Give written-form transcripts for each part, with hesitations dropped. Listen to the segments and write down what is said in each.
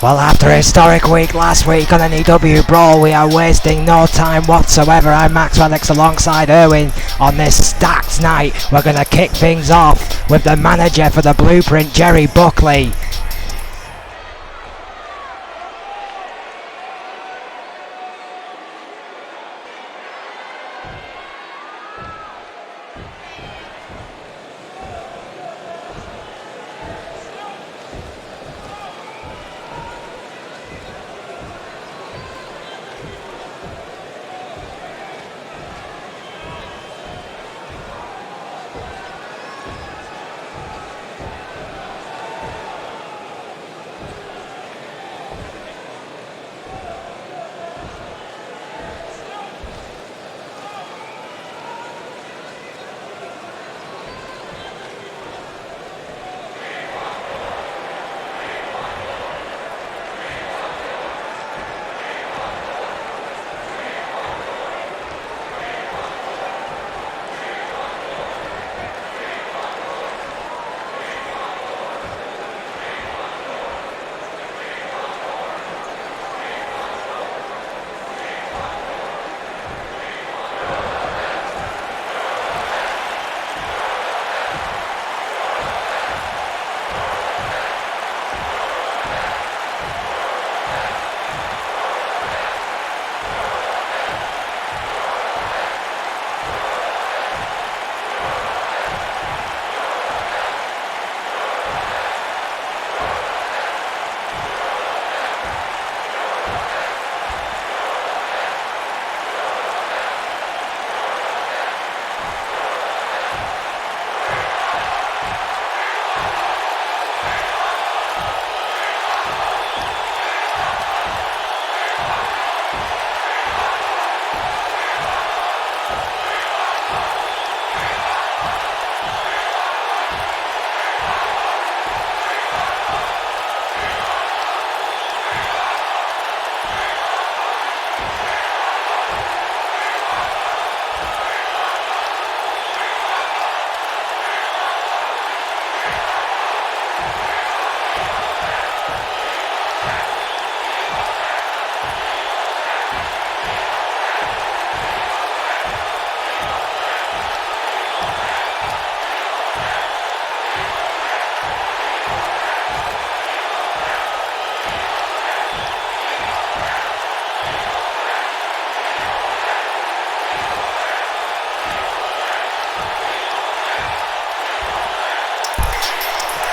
Well, after a historic week last week on N.E.W. Brawl, we are wasting no time whatsoever. I'm Max Alex alongside Erwin on this stacked night. We're going to kick things off with the manager for the Blueprint, Jerry Buckley.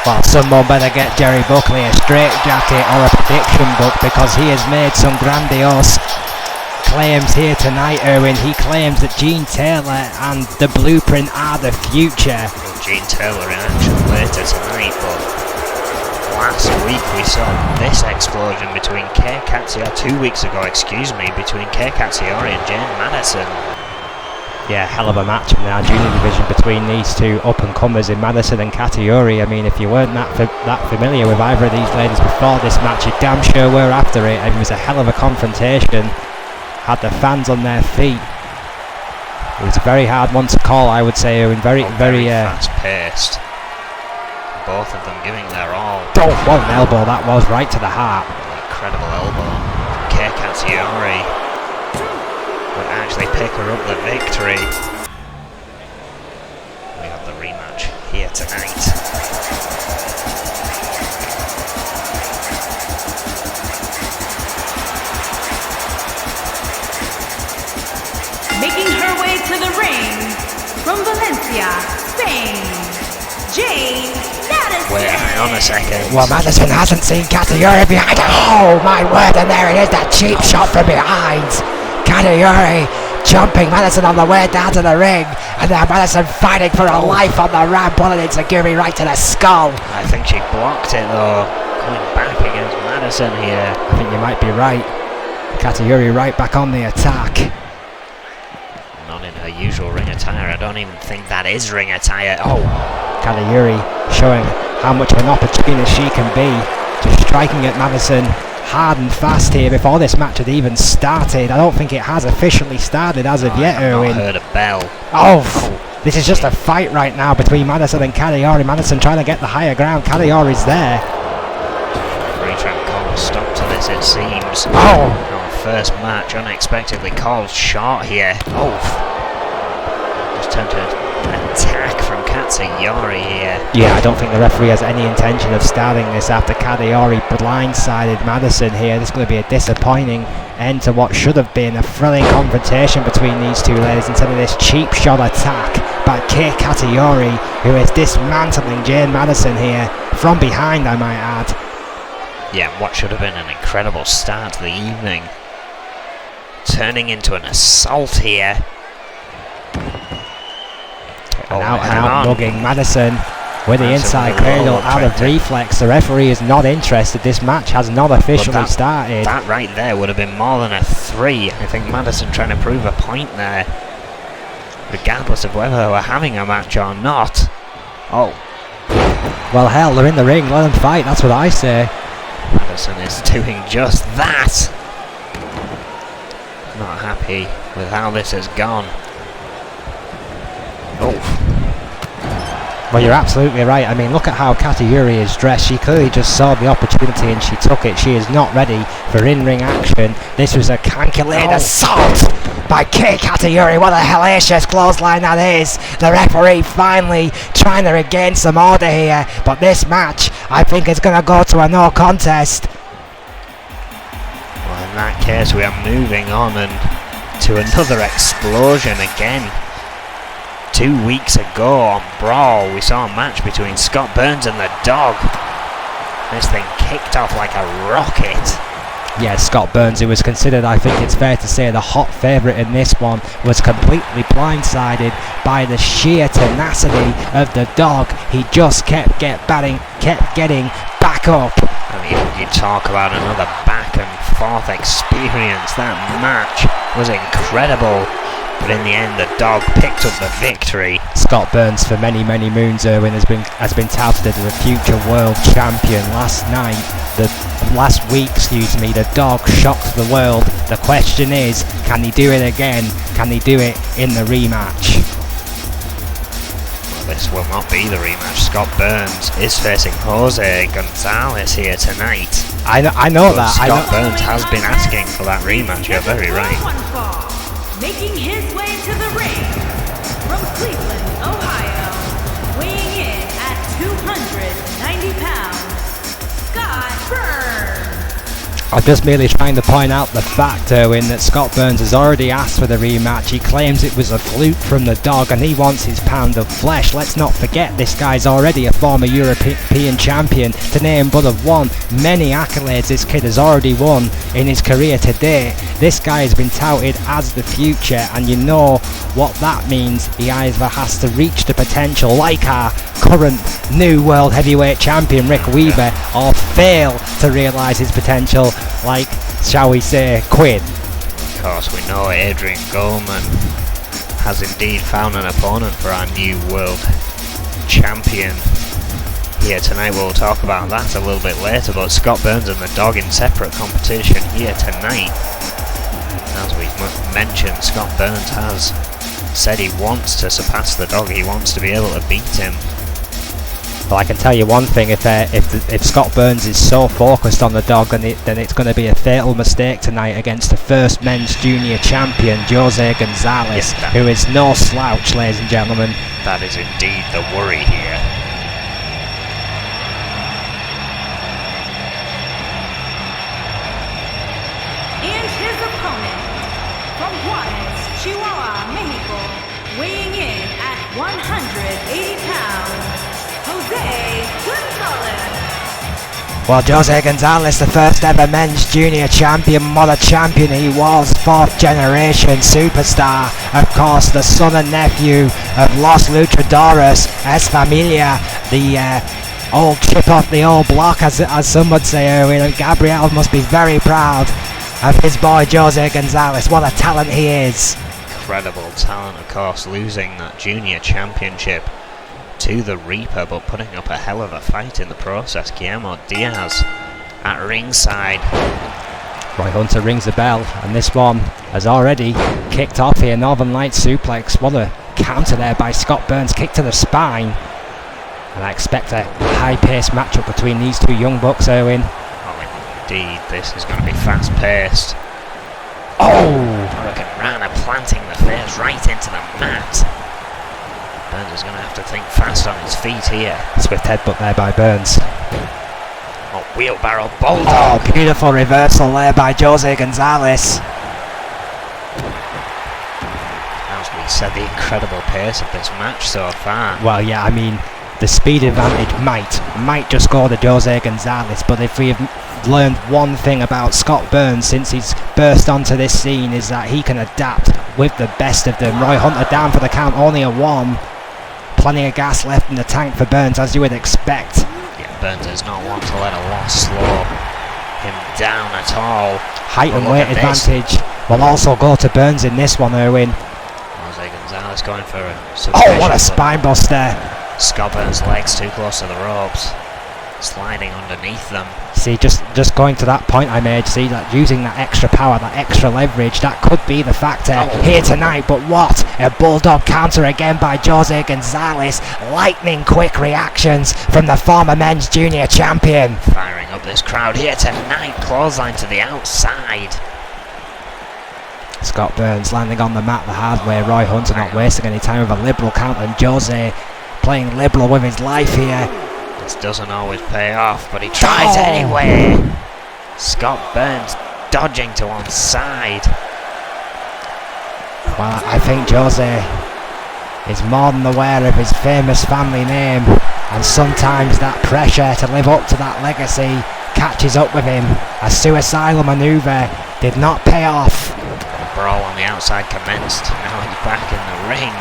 Well, someone better get Jerry Buckley a straitjacket or a prediction book, because he has made some grandiose claims here tonight, Erwin. He claims that Gene Taylor and the Blueprint are the future. Well, Gene Taylor in action later tonight, but last week we saw this explosion between Kay Katsiori, 2 weeks ago, between Kay Katsiori and Jane Madison. Yeah, hell of a match in our junior division between these two up-and-comers in Madison and Katsiori. I mean, if you weren't that familiar with either of these ladies before this match, you damn sure were after it. It was a hell of a confrontation. Had the fans on their feet. It was a very hard one to call, I would say, and very fast-paced. Both of them giving their all. Oh, what an elbow that was, right to the heart. Incredible elbow. Kay Katsiori would actually pick her up the victory. We have the rematch here tonight. Making her way to the ring from Valencia, Spain, Jane Madison. Wait, hang on a second. Well, Madison hasn't seen Katsiori behind. Oh my word, and there it is, that cheap shot from behind. Katsiori jumping Madison on the way down to the ring, and now Madison fighting for her life on the ramp, pulling Itsugiri right to the skull. I think she blocked it though, coming back against Madison here. I think you might be right. Katsiori right back on the attack. Not in her usual ring attire. I don't even think that is ring attire. Oh, Katsiori showing how much of an opportunist she can be, just striking at Madison hard and fast here before this match had even started. I don't think it has officially started as of yet, Erwin. I've not heard a bell. Oh, this is just a fight right now between Madison and Katsiori. Madison trying to get the higher ground. Katsiori's there. Referee trying to call No stop to this, it seems. Oh! Our first match unexpectedly called short here. Oh! Just turned to an attack from Katsuyori here. Yeah, I don't think the referee has any intention of starting this after Katsuyori blindsided Madison here. This is going to be a disappointing end to what should have been a thrilling confrontation between these two ladies instead of this cheap shot attack by Kei Katsuyori, who is dismantling Jane Madison here from behind, I might add. Yeah, what should have been an incredible start to the evening turning into an assault here. And out mugging Madison with the That's inside a really cradle low out of attractive. reflex. The referee is not interested. This match has not officially started. That right there would have been more than a 3. I think Madison trying to prove a point there, regardless of whether they were having a match or not. Oh, Well, hell, they're in the ring. Let them fight. That's what I say. Madison is doing just that. Not happy with how this has gone. Oh, Well, you're absolutely right. I mean, look at how Katsuyori is dressed. She clearly just saw the opportunity and she took it. She is not ready for in-ring action. This was a calculated assault by Kei Katsuyori. What a hellacious clothesline that is. The referee finally trying to regain some order here. But this match, I think, is going to go to a no contest. well, in that case, we are moving on and to another explosion again. 2 weeks ago on Brawl, we saw a match between Scott Burns and the Dog. This thing kicked off like a rocket. Yeah, Scott Burns, who was considered, I think it's fair to say, the hot favourite in this one, was completely blindsided by the sheer tenacity of the Dog. He just kept getting back up. I mean, you talk about another back and forth experience. That match was incredible. But in the end, the Dog picked up the victory. Scott Burns, for many moons, Irwin, has been touted as a future world champion. Last week, the Dog shocked the world. The question is, can he do it again? Can he do it in the rematch? Well, this will not be the rematch. Scott Burns is facing Jose Gonzalez here tonight. I know But that. Scott Burns has been asking for that rematch. You're very right. Making his way to the ring from Cleveland, Ohio, weighing in at 290 pounds, Scott Burns. I'm just merely trying to point out the fact, Irwin, that Scott Burns has already asked for the rematch. He claims it was a fluke from the Dog and he wants his pound of flesh. Let's not forget this guy's already a former European champion, to name but of one. Many accolades this kid has already won in his career to date. This guy has been touted as the future, and you know what that means. He either has to reach the potential like our current new world heavyweight champion Rick Weaver, or fail to realise his potential like, shall we say, Quinn. Of course, we know Adrian Goldman has indeed found an opponent for our new world champion here tonight. We'll talk about that a little bit later, but Scott Burns and the Dog in separate competition here tonight. As we mentioned, Scott Burns has said he wants to surpass the Dog. He wants to be able to beat him. Well, I can tell you one thing: if Scott Burns is so focused on the Dog, then it's going to be a fatal mistake tonight against the first men's junior champion, Jose Gonzalez, who is no slouch, ladies and gentlemen. That is indeed the worry here. And his opponent from Juarez, Chihuahua, Mexico, weighing in at 180 pounds, Jose Gonzalez. Well, Jose Gonzalez, the first ever men's junior champion, what a champion he was, 4th generation superstar, of course the son and nephew of Los Luchadores, Es Familia, the old chip off the old block, as some would say, Erwin, and Gabriel must be very proud of his boy Jose Gonzalez. What a talent he is. Incredible talent, of course, losing that junior championship to the Reaper, but putting up a hell of a fight in the process. Guillermo Diaz at ringside. Roy Hunter rings the bell, and this one has already kicked off here. Northern Light suplex. What a counter there by Scott Burns. Kick to the spine. And I expect a high-paced matchup between these two young bucks, Erwin. Indeed, this is going to be fast-paced. Oh! Hurricane Rana planting the face right into the mat. Burns is going to have to think fast on his feet here. Swift headbutt there by Burns. Oh, wheelbarrow bulldog. Oh, beautiful reversal there by Jose Gonzalez. As we said, the incredible pace of this match so far. Well, yeah, I mean, the speed advantage might just go to Jose Gonzalez, but if we have learned one thing about Scott Burns since he's burst onto this scene, is that he can adapt with the best of them. Roy Hunter down for the count, only a 1. Plenty of gas left in the tank for Burns, as you would expect. Yeah, Burns is not one to let a loss slow him down at all. Height and weight advantage will also go to Burns in this one, Erwin. Jose Gonzalez going for a Oh, what a spine buster. Scott Burns' legs too close to the ropes, sliding underneath them. See, just going to that point I made, see, that using that extra power, that extra leverage, that could be the factor here tonight. But what a bulldog counter again by Jose Gonzalez. Lightning quick reactions from the former men's junior champion. Firing up this crowd here tonight. Clothesline to the outside. Scott Burns landing on the mat the hard way. Roy Hunter not wasting any time with a liberal count, and Jose playing liberal with his life here. This doesn't always pay off, but he tries anyway. Scott Burns dodging to one side. Well, I think Jose is more than aware of his famous family name, and sometimes that pressure to live up to that legacy catches up with him. A suicidal manoeuvre did not pay off. Brawl on the outside commenced. Now he's back in the ring.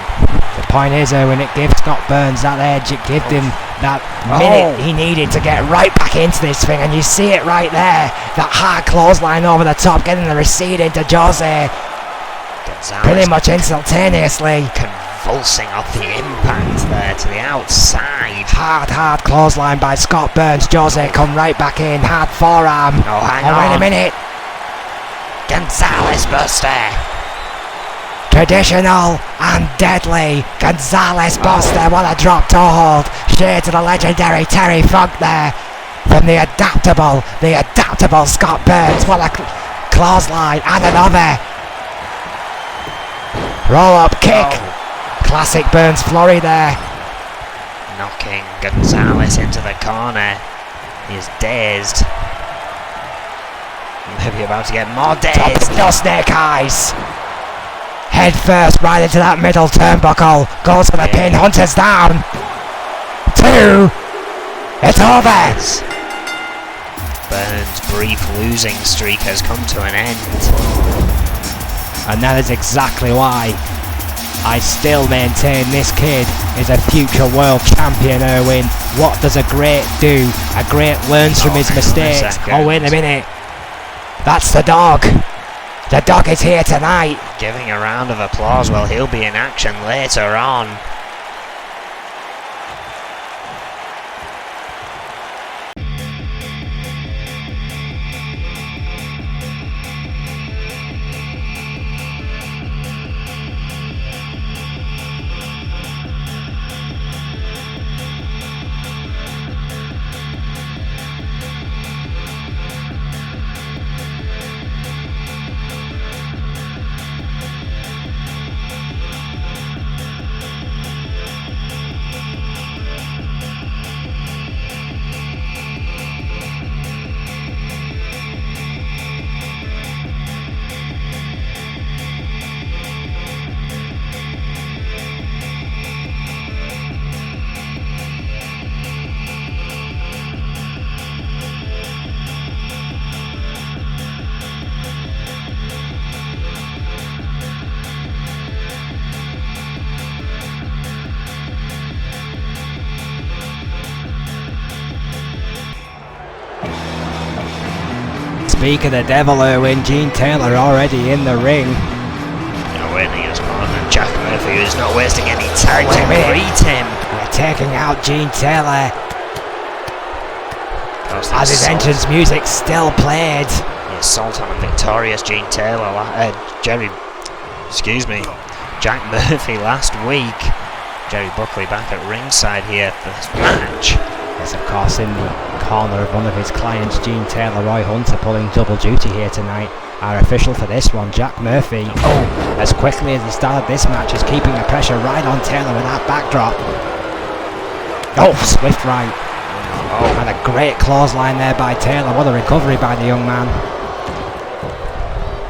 The point is, when it gives Scott Burns that edge, it gives him that minute he needed to get right back into this thing, and you see it right there. That hard clothesline over the top, getting the recede into Jose Gonzalez pretty much instantaneously. Convulsing off the impact there to the outside. Hard clothesline by Scott Burns. Jose come right back in. Hard forearm. Oh, hang on. Wait a minute. Gonzalez buster. Traditional and deadly Gonzalez buster. What a drop toe hold. Shades of the legendary Terry Funk there from the adaptable Scott Burns. What a clothesline and another. Roll up kick. Classic Burns flurry there. Knocking Gonzalez into the corner. He is dazed. Maybe about to get more dazed. No snake eyes. Head first right into that middle turnbuckle. Goes for the pin. Hunter's down. 2. It's over. Burns' brief losing streak has come to an end. And that is exactly why I still maintain this kid is a future world champion, Erwin. What does a great do? A great learns from his mistakes. Oh, wait a minute. That's the dog. The dog is here tonight. Giving a round of applause while he'll be in action later on. Speak of the devil, Erwin. Gene Taylor already in the ring. Winning his partner Jack Murphy, who's not wasting any time to greet him. We're taking out Gene Taylor as his entrance music still played. The assault on a victorious Gene Taylor, Jack Murphy last week. Jerry Buckley back at ringside here for this match. Is of course in the corner of one of his clients, Gene Taylor. Roy Hunter pulling double duty here tonight. Our official for this one, Jack Murphy. Oh, as quickly as he started this match, is keeping the pressure right on Taylor with that backdrop. Oh, swift right. Oh, and a great clothesline there by Taylor. What a recovery by the young man.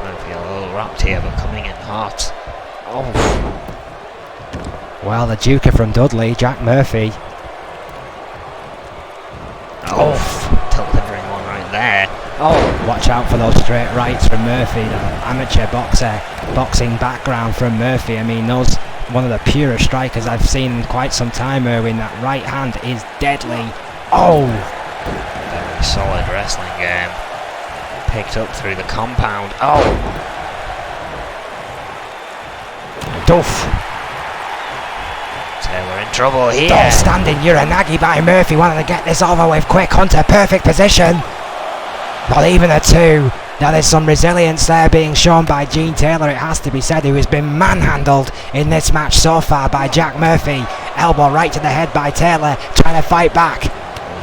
Murphy a little rocked here, but coming in hot. Oh. Well, the Duker from Dudley, Jack Murphy. Oh, delivering one right there. Oh, watch out for those straight rights from Murphy. The amateur boxing background from Murphy. I mean, those one of the purest strikers I've seen in quite some time. Erwin, that right hand is deadly. Oh, very solid wrestling game. Picked up through the compound. Oh, Duff. Taylor in trouble here. Oh, standing Uranagi by Murphy. Wanted to get this over with quick. Hunter, perfect position. Not even a two. Now there's some resilience there being shown by Gene Taylor, it has to be said, who has been manhandled in this match so far by Jack Murphy. Elbow right to the head by Taylor, trying to fight back.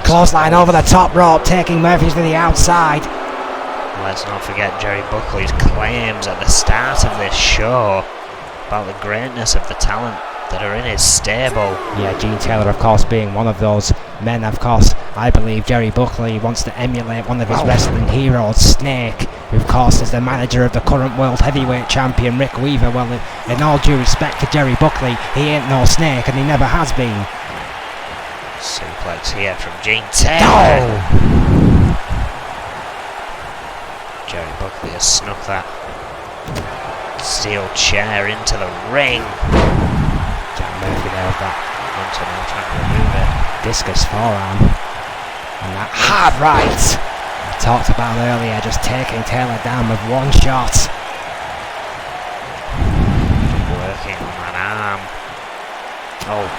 Clothesline over the top rope, taking Murphy to the outside. Let's not forget Jerry Buckley's claims at the start of this show about the greatness of the talent that are in his stable. Yeah, Gene Taylor, of course, being one of those men. Of course, I believe Jerry Buckley wants to emulate one of his wrestling heroes, Snake, who of course is the manager of the current world heavyweight champion Rick Weaver. Well, in all due respect to Jerry Buckley, he ain't no Snake, and he never has been. Suplex here from Gene Taylor. Oh. Jerry Buckley has snuck that steel chair into the ring. Jack Murphy there with that Hunter now trying to remove it. discus forearm. And that hard right I talked about earlier, just taking Taylor down with one shot. Working on that arm. Oh.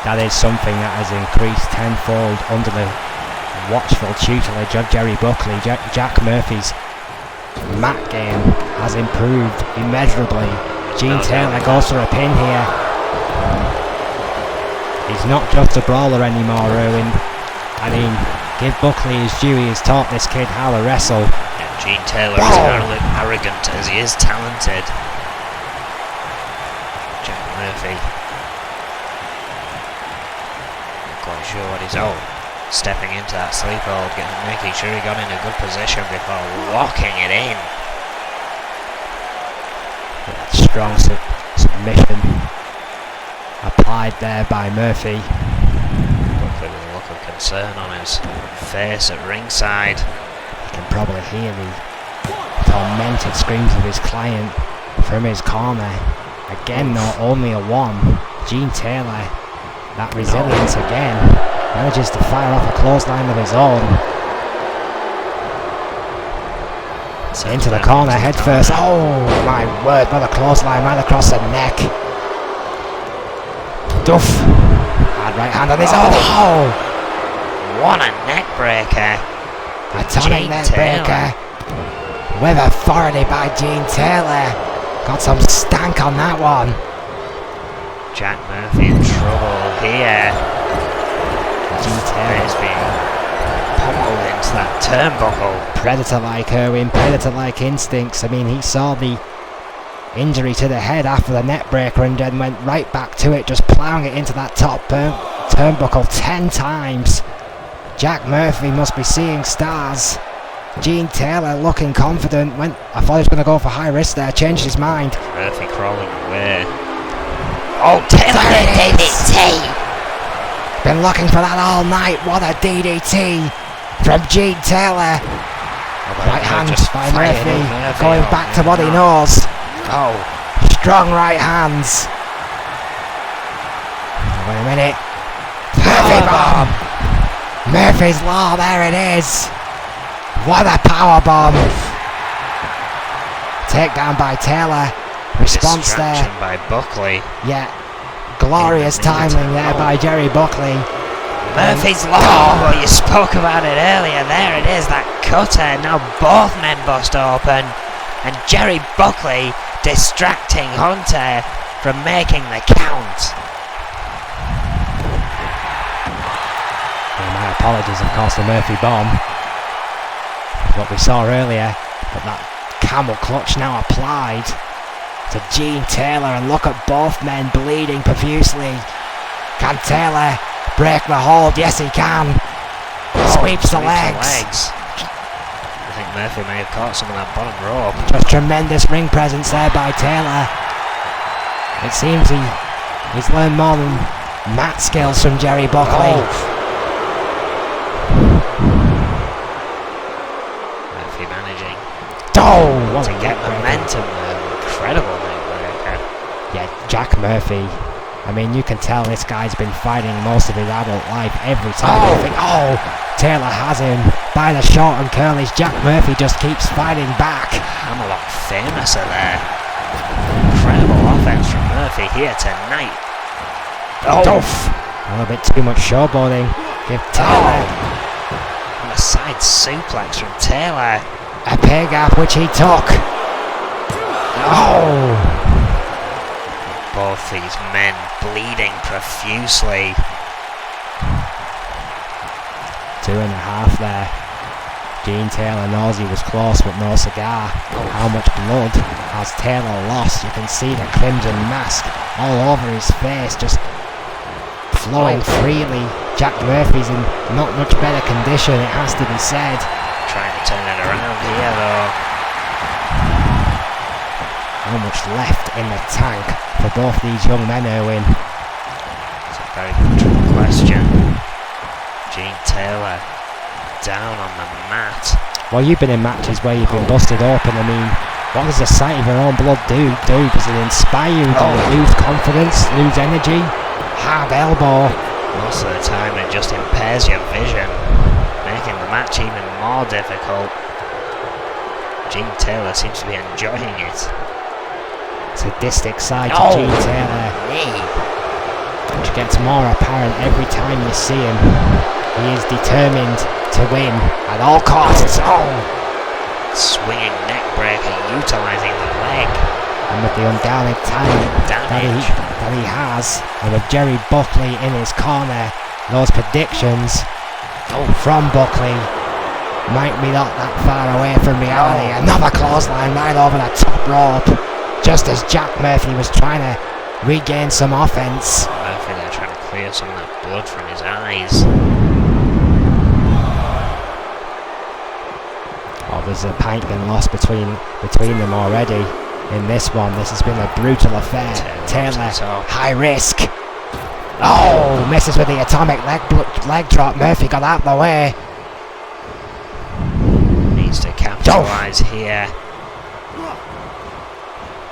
That is something that has increased tenfold under the watchful tutelage of Jerry Buckley. Jack Murphy's mat game has improved immeasurably. Gene Taylor goes for a pin here. He's not just a brawler anymore, Erwin. I mean, give Buckley his due, he has taught this kid how to wrestle. Yeah, Gene Taylor is arrogant as he is talented. Jack Murphy. Not quite sure what he's stepping into that sleep hold, making sure he got in a good position before locking it in. Strong submission applied there by Murphy. Buckley with a look of concern on his face at ringside. You can probably hear the tormented screams of his client from his corner. Again, though, only a one. Gene Taylor, that resilience again, manages to fire off a clothesline of his own. Into the corner, head first. Oh my word, what a clothesline right across the neck. Duff. Hard right hand on his own. Oh! What a neck breaker. A tonic neck breaker. With authority by Gene Taylor. Got some stank on that one. Jack Murphy in trouble here. Gene Taylor is being pummeled into that turnbuckle. Predator-like Erwin, predator-like instincts. I mean, he saw the injury to the head after the net breaker and then went right back to it, just ploughing it into that top turnbuckle 10 times. Jack Murphy must be seeing stars. Gene Taylor looking confident. I thought he was going to go for high risk there, changed his mind. Murphy crawling away. Oh, Taylor DDT! Been looking for that all night. What a DDT from Gene Taylor. Right hand by Murphy, going back to what he knows. Oh, strong right hands. Wait a minute. Murphy bomb. Murphy's Law, there it is. What a power bomb. Takedown by Taylor. Response there by Buckley. Yeah, glorious timing there by Jerry Buckley. Murphy's Law. Well, you spoke about it earlier. There it is, that cutter. Now both men bust open, and Jerry Buckley distracting Hunter from making the count. apologies, of course, the Murphy bomb. What we saw earlier, but that camel clutch now applied to Gene Taylor, and look at both men bleeding profusely. Can Taylor break the hold? Yes, he can. Sweeps the legs. I think Murphy may have caught some of that bottom rope. Just tremendous ring presence there by Taylor. It seems he's learned more than mat skills from Jerry Buckley. Murphy managing What to get momentum there. Incredible neck breaker. Yeah, Jack Murphy. I mean, you can tell this guy's been fighting most of his adult life. Every time you think, Taylor has him by the short and curlies, Jack Murphy just keeps fighting back. Hammerlock famous there. Incredible offense from Murphy here tonight. A little bit too much showboating. Give Taylor And a side suplex from Taylor. a pay gap, which he took. Both these men bleeding profusely. 2.5 there. Gene Taylor knows he was close, but no cigar. How much blood has Taylor lost? You can see the crimson mask all over his face, just flowing freely. Jack Murphy's in not much better condition, it has to be said. Trying to turn it around here though. How much left in the tank for both these young men, Erwin? It's a very good question. Gene Taylor down on the mat. Well, you've been in matches where you've been busted open. I mean, what does the sight of your own blood do? Does it inspire you? Do you lose confidence, lose energy? Hard elbow. Most of the time it just impairs your vision, making the match even more difficult. Gene Taylor seems to be enjoying it. Sadistic side to Gene Taylor, which gets more apparent every time you see him. He is determined to win at all costs. Swinging neck breaker, utilising the leg. And with the undoubted talent that he has, and with Jerry Buckley in his corner, those predictions from Buckley might be not that far away from reality. Another clothesline right over the top rope, just as Jack Murphy was trying to regain some offense. Murphy there trying to clear some of that blood from his eyes. There's a pint been lost between them already in this one. This has been a brutal affair. Taylor, high risk. Misses with the atomic leg drop. Murphy got out of the way. Needs to capitalise here.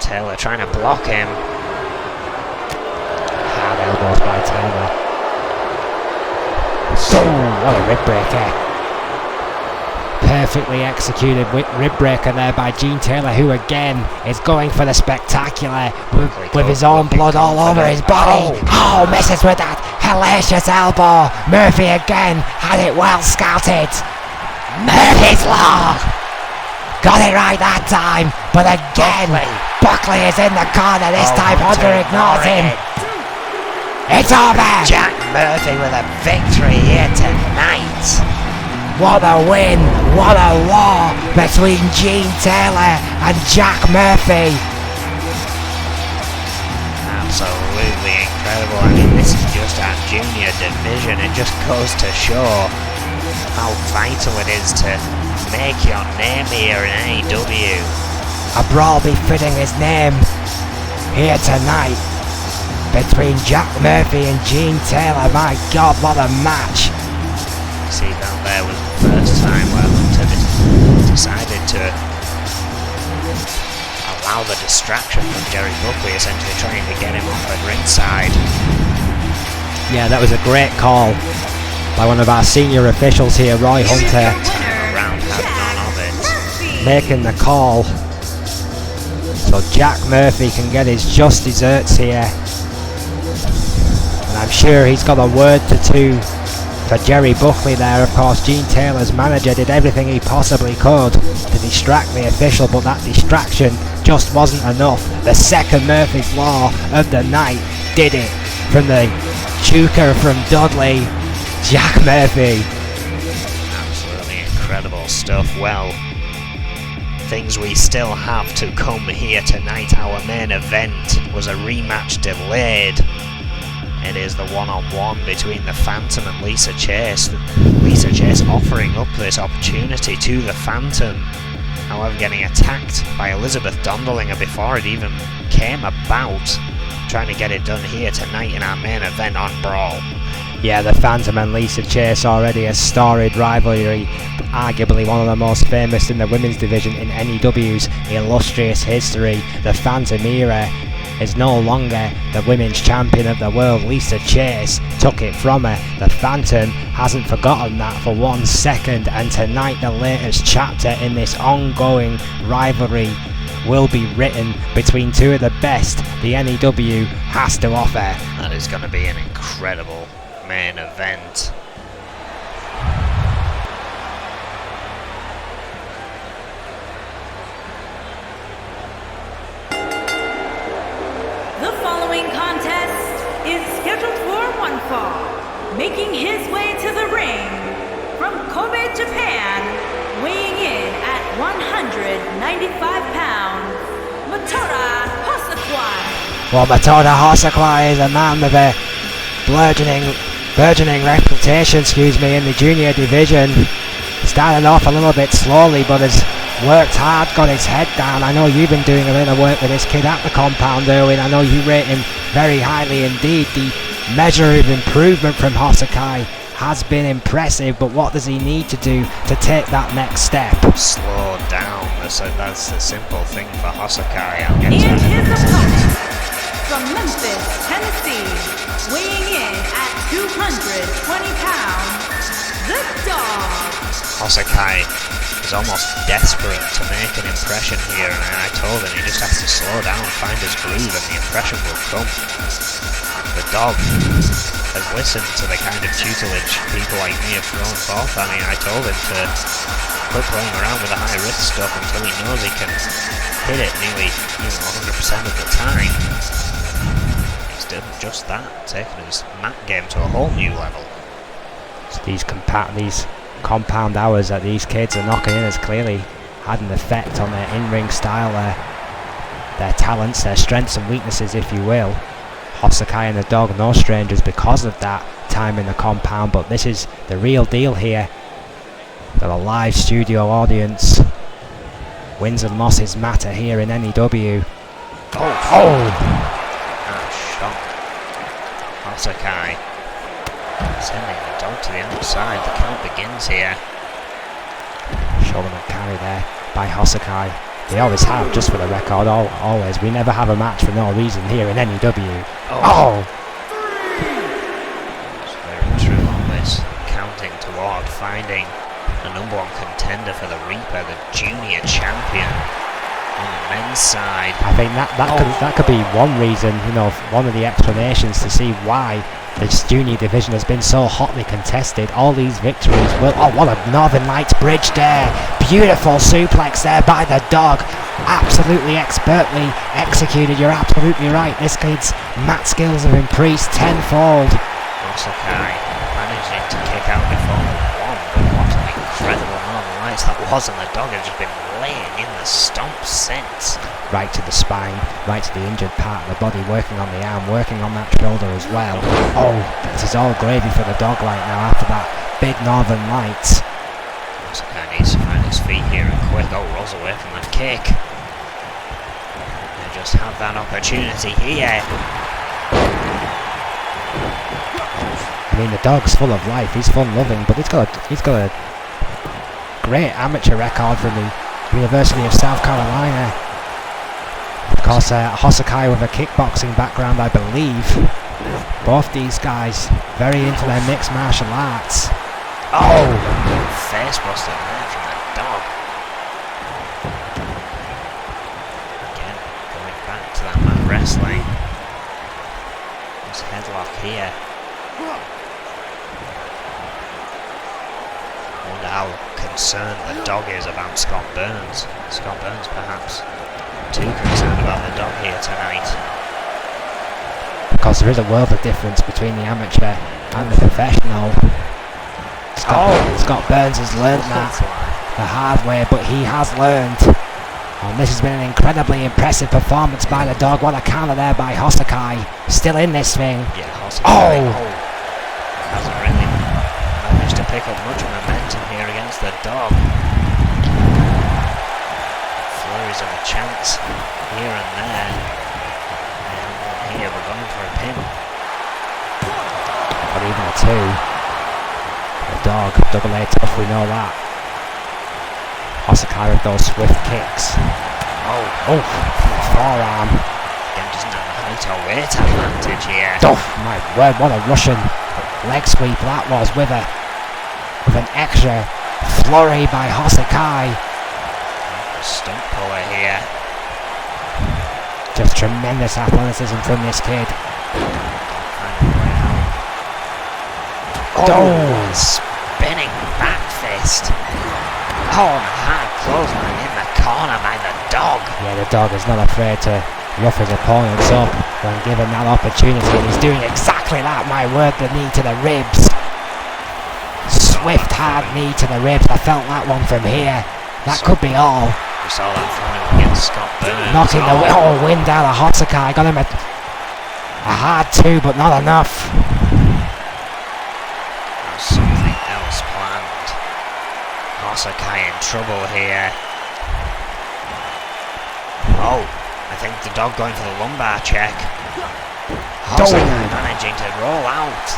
Taylor trying to block him. Hard elbows by Taylor. What a rib breaker. Perfectly executed rib breaker there by Gene Taylor, who again is going for the spectacular with his own blood all over his body. Misses with that hellacious elbow. Murphy again had it well scouted. Murphy's Law got it right that time, but again Buckley is in the corner. This time Hunter ignores him. It's over. Jack Murphy with a victory here tonight. What a win, what a war between Gene Taylor and Jack Murphy. Absolutely incredible. I mean, this is just our junior division. It just goes to show how vital it is to make your name here in N.E.W. A brawl befitting his name here tonight between Jack Murphy and Gene Taylor. My God, what a match. See, that there was the first time where Hunter decided to allow the distraction from Jerry Buckley, essentially trying to get him off at ringside. Yeah, that was a great call by one of our senior officials here, Roy Hunter. Time around had none of it. Making the call so Jack Murphy can get his just desserts here. And I'm sure he's got a word to two for Jerry Buckley there. Of course, Gene Taylor's manager did everything he possibly could to distract the official, but that distraction just wasn't enough. The second Murphy's Law of the night did it. From the Chuka from Dudley, Jack Murphy Incredible stuff. Well, things we still have to come here tonight. Our main event was a rematch delayed. It is the one-on-one between the Phantom and Lisa Chase. Lisa Chase offering up this opportunity to the Phantom. However, getting attacked by Elizabeth Dondolinger before it even came about. Trying to get it done here tonight in our main event on Brawl. Yeah, the Phantom and Lisa Chase, already a storied rivalry, arguably one of the most famous in the women's division in N.E.W's illustrious history. The Phantom era is no longer the women's champion of the world. Lisa Chase took it from her. The Phantom hasn't forgotten that for 1 second, and tonight the latest chapter in this ongoing rivalry will be written between two of the best the N.E.W has to offer. That is going to be an incredible main event. The following contest is scheduled for one fall. Making his way to the ring from Kobe, Japan, weighing in at 195 pounds, Matora Hosakwai. Well, Matora Hosakwai is a man with a burgeoning reputation, in the junior division. Starting off a little bit slowly, but has worked hard, got his head down. I know you've been doing a bit of work with this kid at the compound, Erwin. I know you rate him very highly indeed. The measure of improvement from Hosakai has been impressive, but what does he need to do to take that next step? Slow down. That's the simple thing for Hosakai. I'll get And to his it. opponent from Memphis, Tennessee, weighing in at 220 pounds, the Dog. Hosakai is almost desperate to make an impression here, and I told him he just has to slow down and find his groove, and the impression will come. The Dog has listened to the kind of tutelage people like me have thrown forth. I mean, I told him to quit playing around with the high risk stuff until he knows he can hit it nearly 100% of the time. He's done just that, taking his mat game to a whole new level. So these compound hours that these kids are knocking in has clearly had an effect on their in-ring style, their talents, their strengths and weaknesses, if you will. Hosakai and the Dog, no strangers because of that time in the compound, but this is the real deal here. For the live studio audience, wins and losses matter here in N.E.W. Shot. Hosakai sending the Dog to the outside. The count begins here. Shoulder and carry there by Hosakai. They always have, just for the record, always. We never have a match for no reason here in N.E.W. It's very true on this. Counting toward finding a #1 contender for the Reaper, the junior champion on the men's side. I think that could be one reason, one of the explanations to see why this junior division has been so hotly contested. All these victories will... Oh, what a Northern Lights bridge there. Beautiful suplex there by the Dog. Absolutely expertly executed. You're absolutely right. This kid's mat skills have increased tenfold. Hosakai managing to kick out before the one, but what an incredible Northern Lights that was, and the Dog has just been laying in the stomp since. Right to the spine, right to the injured part of the body, working on the arm, working on that shoulder as well. Oh, this is all gravy for the Dog right now after that big Northern Lights. Hosakai needs to find his feet here and quick. Oh, rolls away from the kick. They just have that opportunity here. I mean, the Dog's full of life, he's fun-loving, but he's got a great amateur record from the University of South Carolina. Of course, Hosakai with a kickboxing background, I believe. Both these guys very into their mixed martial arts. Oh! Face buster there from the Dog. Again, going back to that mat wrestling. This headlock here. I wonder how concerned the Dog is about Scott Burns. Scott Burns perhaps too concerned about the Dog here tonight. Because there is a world of difference between the amateur and the professional. Scott Burns has learned that the hard way, but he has learned. And this has been an incredibly impressive performance by the dog. What a counter there by Hosakai. Still in this thing. Yeah, Hosakai. Hasn't really managed to pick up much momentum here against the dog. Flurries of a chance here and there. And here we're going for a pin. Or even a two. The dog, double A tough, we know that. Hosakai with those swift kicks. Forearm. Again, doesn't have the height or weight advantage here. Oh my word, what a Russian leg sweep that was with an extra flurry by Hosakai. A stump puller here. Just tremendous athleticism from this kid. Spinning back fist. And a hard clothesline in the corner by the dog. Yeah, the dog is not afraid to rough his opponents up when given that opportunity, and he's doing exactly that. My word, the knee to the ribs. Swift, hard knee to the ribs. I felt that one from here. That could be all. We saw that from him against Scott Burns. Knocking the wind out of Hosakai. Got him a hard two, but not enough. Something else planned. Hosakai in trouble here. I think the dog going for the lumbar check. Hosakai managing to roll out.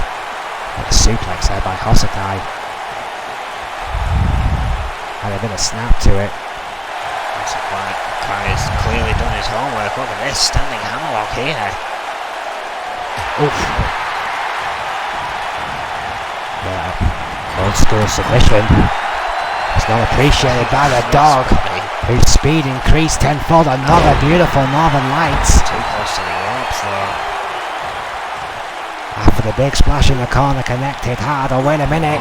A suplex there by Hosakai. Had a bit of snap to it. Hosakai has clearly done his homework. Look at this, standing hammerlock here. Oof. Yeah, old school submission. It's not appreciated by the dog, whose speed increased tenfold. Another beautiful Northern Lights. Too close to the ropes though. After the big splash in the corner, connected hard. Oh, wait a minute.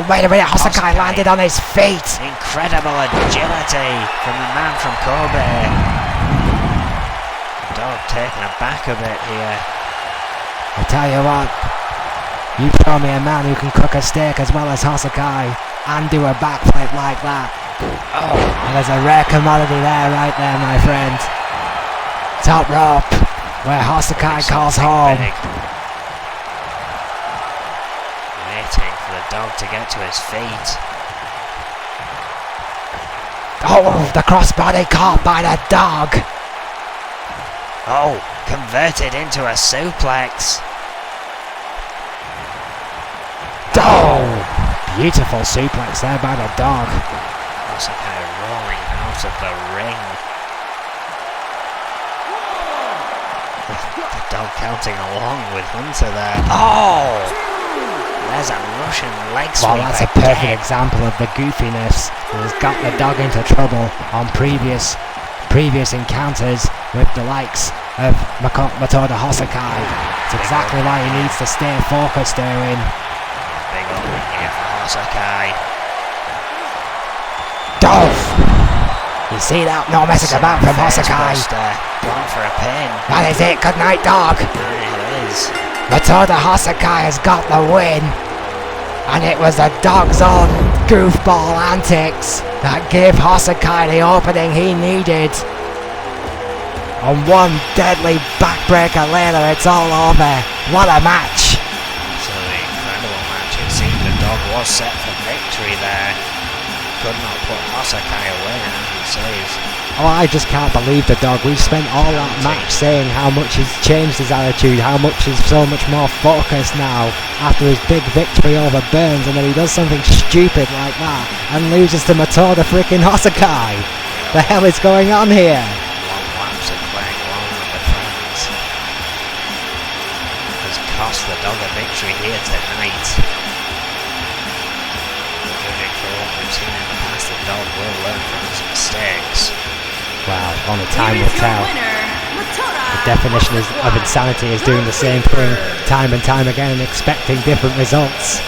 Wait a minute. Hosakai landed on his feet. Incredible agility from the man from Kobe. Dog taking it back a bit here. I tell you what, you show me a man who can cook a steak as well as Hosakai and do a backflip like that. And there's a rare commodity there, right there, my friend. Top rope, where Hosakai calls home. Waiting for the dog to get to his feet. The crossbody caught by the dog. Converted into a suplex. Beautiful suplex there by the dog. Hosakai rolling out of the ring. The dog counting along with Hunter there. There's a Russian leg sweep. Well, that's a perfect example of the goofiness that has got the dog into trouble on previous encounters with the likes of Matoda Hosakai. It's exactly why he needs to stay focused, Erwin. Big opening here for Hosakai. You see that? No messing about from Hosakai. Going for a pin. That is it. Good night, dog. It is. Matoda Hosakai has got the win. And it was the dog's own goofball antics that gave Hosakai the opening he needed. And one deadly backbreaker later, it's all over. What a match. Absolutely incredible match. It seemed the dog was set for victory there. Could not put Hosakai away, and he says. I just can't believe the dog. We've spent all that match saying how much he's changed his attitude, how much he's so much more focused now after his big victory over Burns, and then he does something stupid like that and loses to Matoda freaking Hosakai. The hell is going on here? Long laps of playing along with the fans has cost the dog a victory here tonight. Moving for what we've seen in the past, the dog will learn from his mistakes. Well, only time will tell. The definition of insanity is doing the same thing time and time again and expecting different results.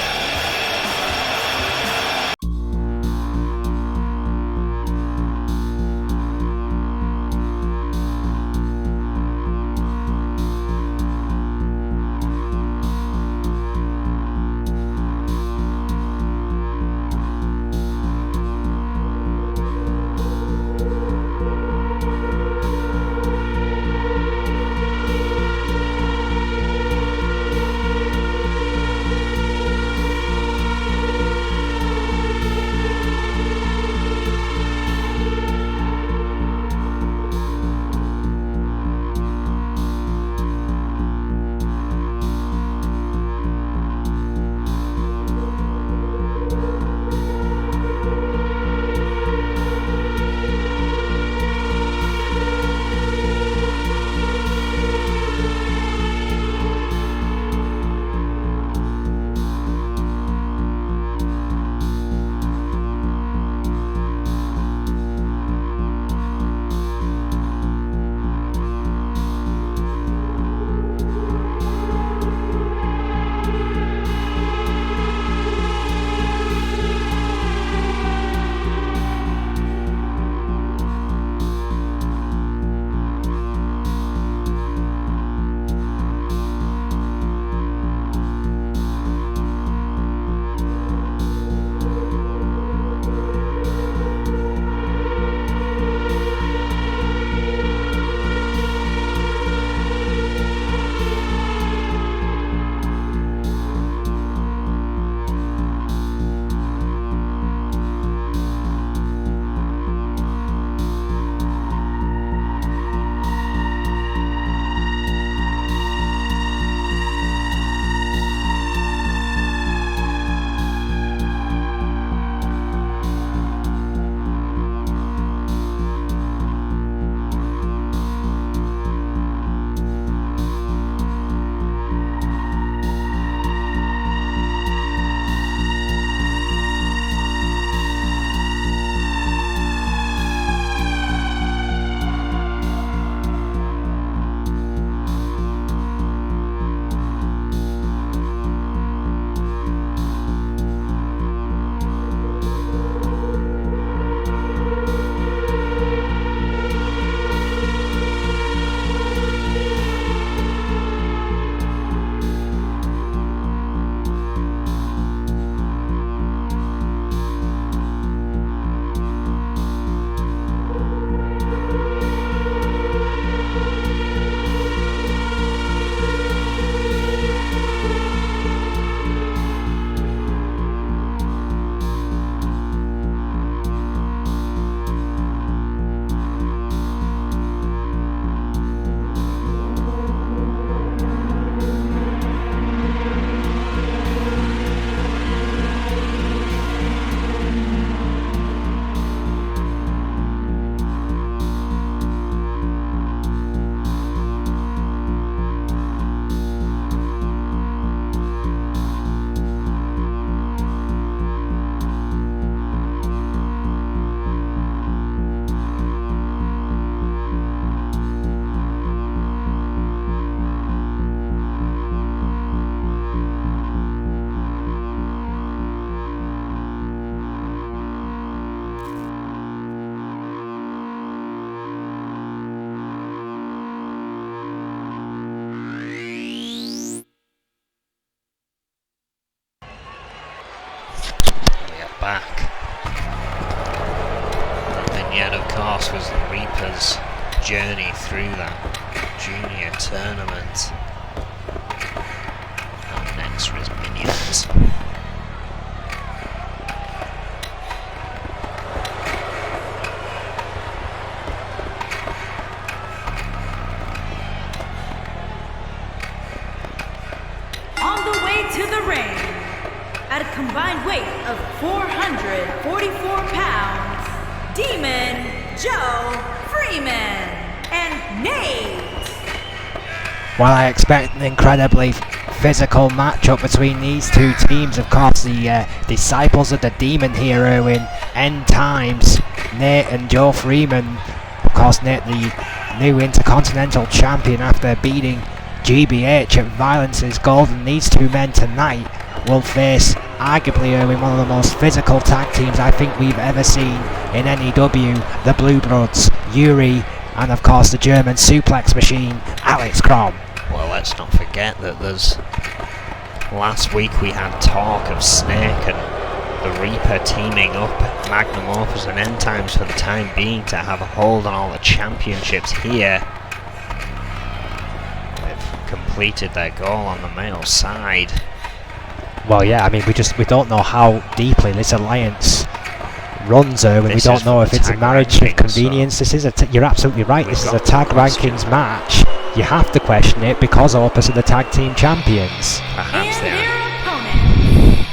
back. That vignette, of course, was the Reaper's journey through that junior tournament. Up next was Minions. On the way to the ring, at a combined weight of 444 pounds, Demon Joe Freeman and Nate. Well, I expect an incredibly physical matchup between these two teams. Of course, the disciples of the Demon hero in end times, Nate and Joe Freeman. Of course, Nate, the new Intercontinental Champion after beating GBH at Violence is Gold, and these two men tonight will face arguably one of the most physical tag teams I think we've ever seen in N.E.W. The Blue Bloods, Yuri, and of course the German suplex machine, Alex Crom. Well, let's not forget that last week we had talk of Snake and the Reaper teaming up Magnum Opus and End Times for the time being to have a hold on all the championships here. They've completed their goal on the male side. Well, yeah, I mean, we don't know how deeply this alliance runs, and we don't know if it's a marriage of convenience. So this is you're absolutely right. This is a tag rankings match. You have to question it because Opus are the tag team champions. Perhaps And they are. their opponent,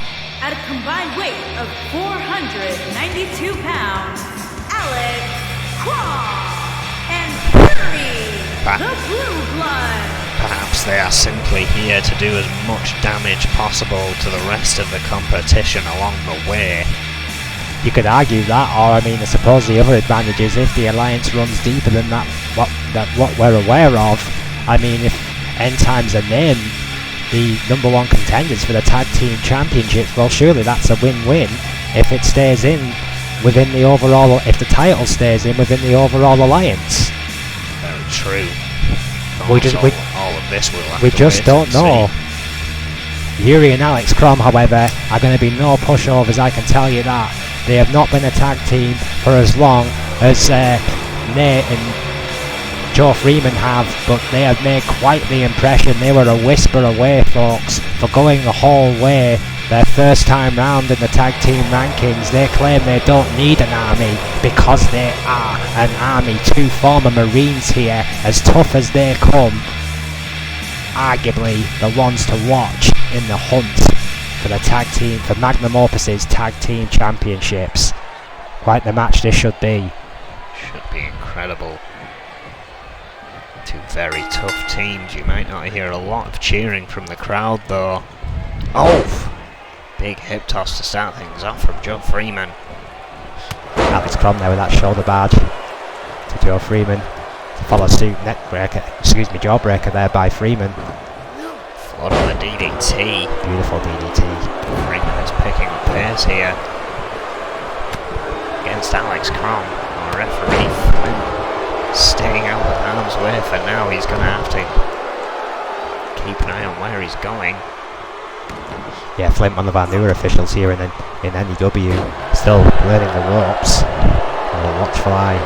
at a combined weight of 492 pounds, Alex Crom and Yuri, the Blue Blood. Perhaps they are simply here to do as much damage possible to the rest of the competition along the way. You could argue that, or I mean, I suppose the other advantage is if the alliance runs deeper than that, what we're aware of. I mean, if End Times are named the #1 contenders for the tag team championships, well, surely that's a win-win. If it stays in within the overall, if the title stays in within the overall alliance. Very true. We just- we- all of this will have We to just wait don't and know. see. Yuri and Alex Crom, however, are going to be no pushovers, I can tell you that. They have not been a tag team for as long as Nate and Joe Freeman have, but they have made quite the impression. They were a whisper away, folks, for going the whole way. Their first time round in the tag team rankings, they claim they don't need an army because they are an army. Two former Marines here, as tough as they come, arguably the ones to watch in the hunt for the tag team, for Magnum Opus's tag team championships. Quite the match this should be. Should be incredible. Two very tough teams. You might not hear a lot of cheering from the crowd though. Oh! Big hip toss to start things off from Joe Freeman. Alex Crom there with that shoulder barge to Joe Freeman. To follow suit, jawbreaker there by Freeman. Flood on the DDT. Beautiful DDT. Freeman is picking up pace here against Alex Crom. Our referee Flynn staying out of harm's way for now. He's going to have to keep an eye on where he's going. Yeah, Flint, one of our newer officials here in N.E.W, still learning the ropes. A watchful eye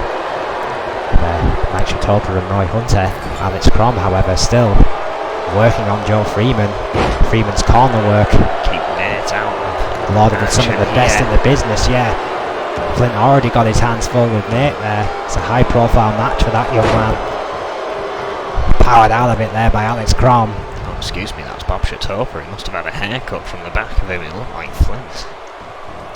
of Mike Chatopa and Roy Hunter. Alex Crom, however, still working on Joe Freeman. Freeman's corner work. Keep Nate out. Lauded with some of the best in the business, yeah. Flint already got his hands full with Nate there. It's a high profile match for that young man. Powered out of it there by Alex Crom. Oh, excuse me, that's Bob Chatopa. He must have had a haircut from the back of him. It looked like Flint.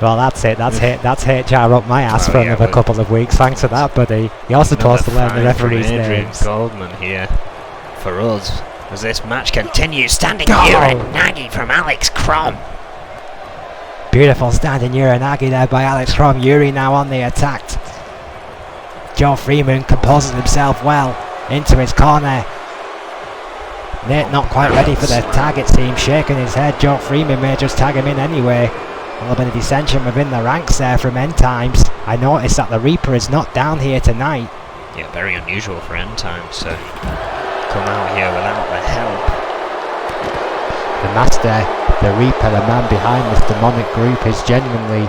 Well, that's it. That's HR up my ass for another couple of weeks. Thanks for that, buddy. You're also supposed to learn the referees' names. Goldman here for us as this match continues. Standing Oh. Uranagi from Alex Crom. Beautiful standing Uranagi there by Alex Crom. Yuri now on the attack. Joe Freeman composes himself well into his corner. Nate not quite ready for the tag, it seems, shaking his head. Joe Freeman may just tag him in anyway. A little bit of dissension within the ranks there from End Times. I noticed that the Reaper is not down here tonight. Yeah, very unusual for End Times to come out here without the help. The Master, the Reaper, the man behind this demonic group, is genuinely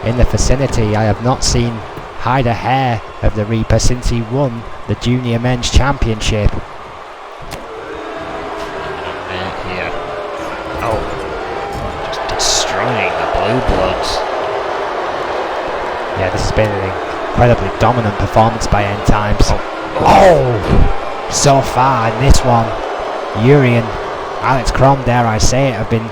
in the vicinity. I have not seen hide a hair of the Reaper since he won the Junior Men's Championship. Here. Oh, just destroying the Blue Bloods. Yeah, this has been an incredibly dominant performance by N.Times. Oh! So far in this one, Yuri and Alex Crom, dare I say it, have been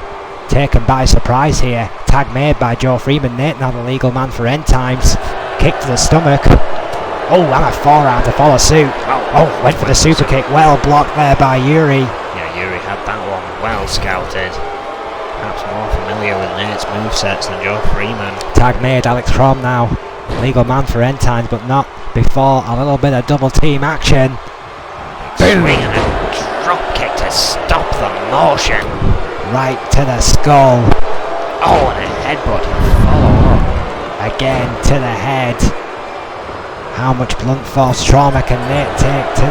taken by surprise here. Tag made by Joe Freeman. Nate, now the legal man for N.Times. Kick to the stomach. Oh, and a forearm to follow suit. Oh, went for the super kick. Well blocked there by Yuri. Yeah, Yuri had that one well scouted. Perhaps more familiar with Nate's movesets than Joe Freeman. Tag made, Alex Crom now legal man for N.Times, but not before a little bit of double team action. Boom! Swing and a drop kick to stop the motion. Right to the skull. Oh, and a headbutt to follow up. Again to the head. How much blunt force trauma can Nate take to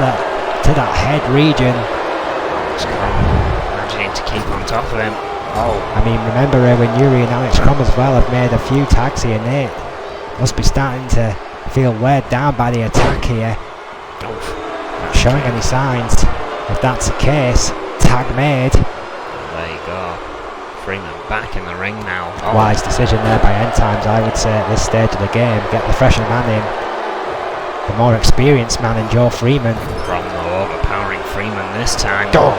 that head region? Managing to keep on top of him. Oh, I mean, remember when Yuri and Alex Crom as well have made a few tags here. Nate must be starting to feel weighed down by the attack here. Not showing any signs. If that's the case, tag made. There you go. Freeman back in the ring now. Oh. Wise decision there by N.Times, I would say, at this stage of the game. Get the fresher man in. The more experienced man in Joe Freeman. Crom though overpowering Freeman this time. Oh.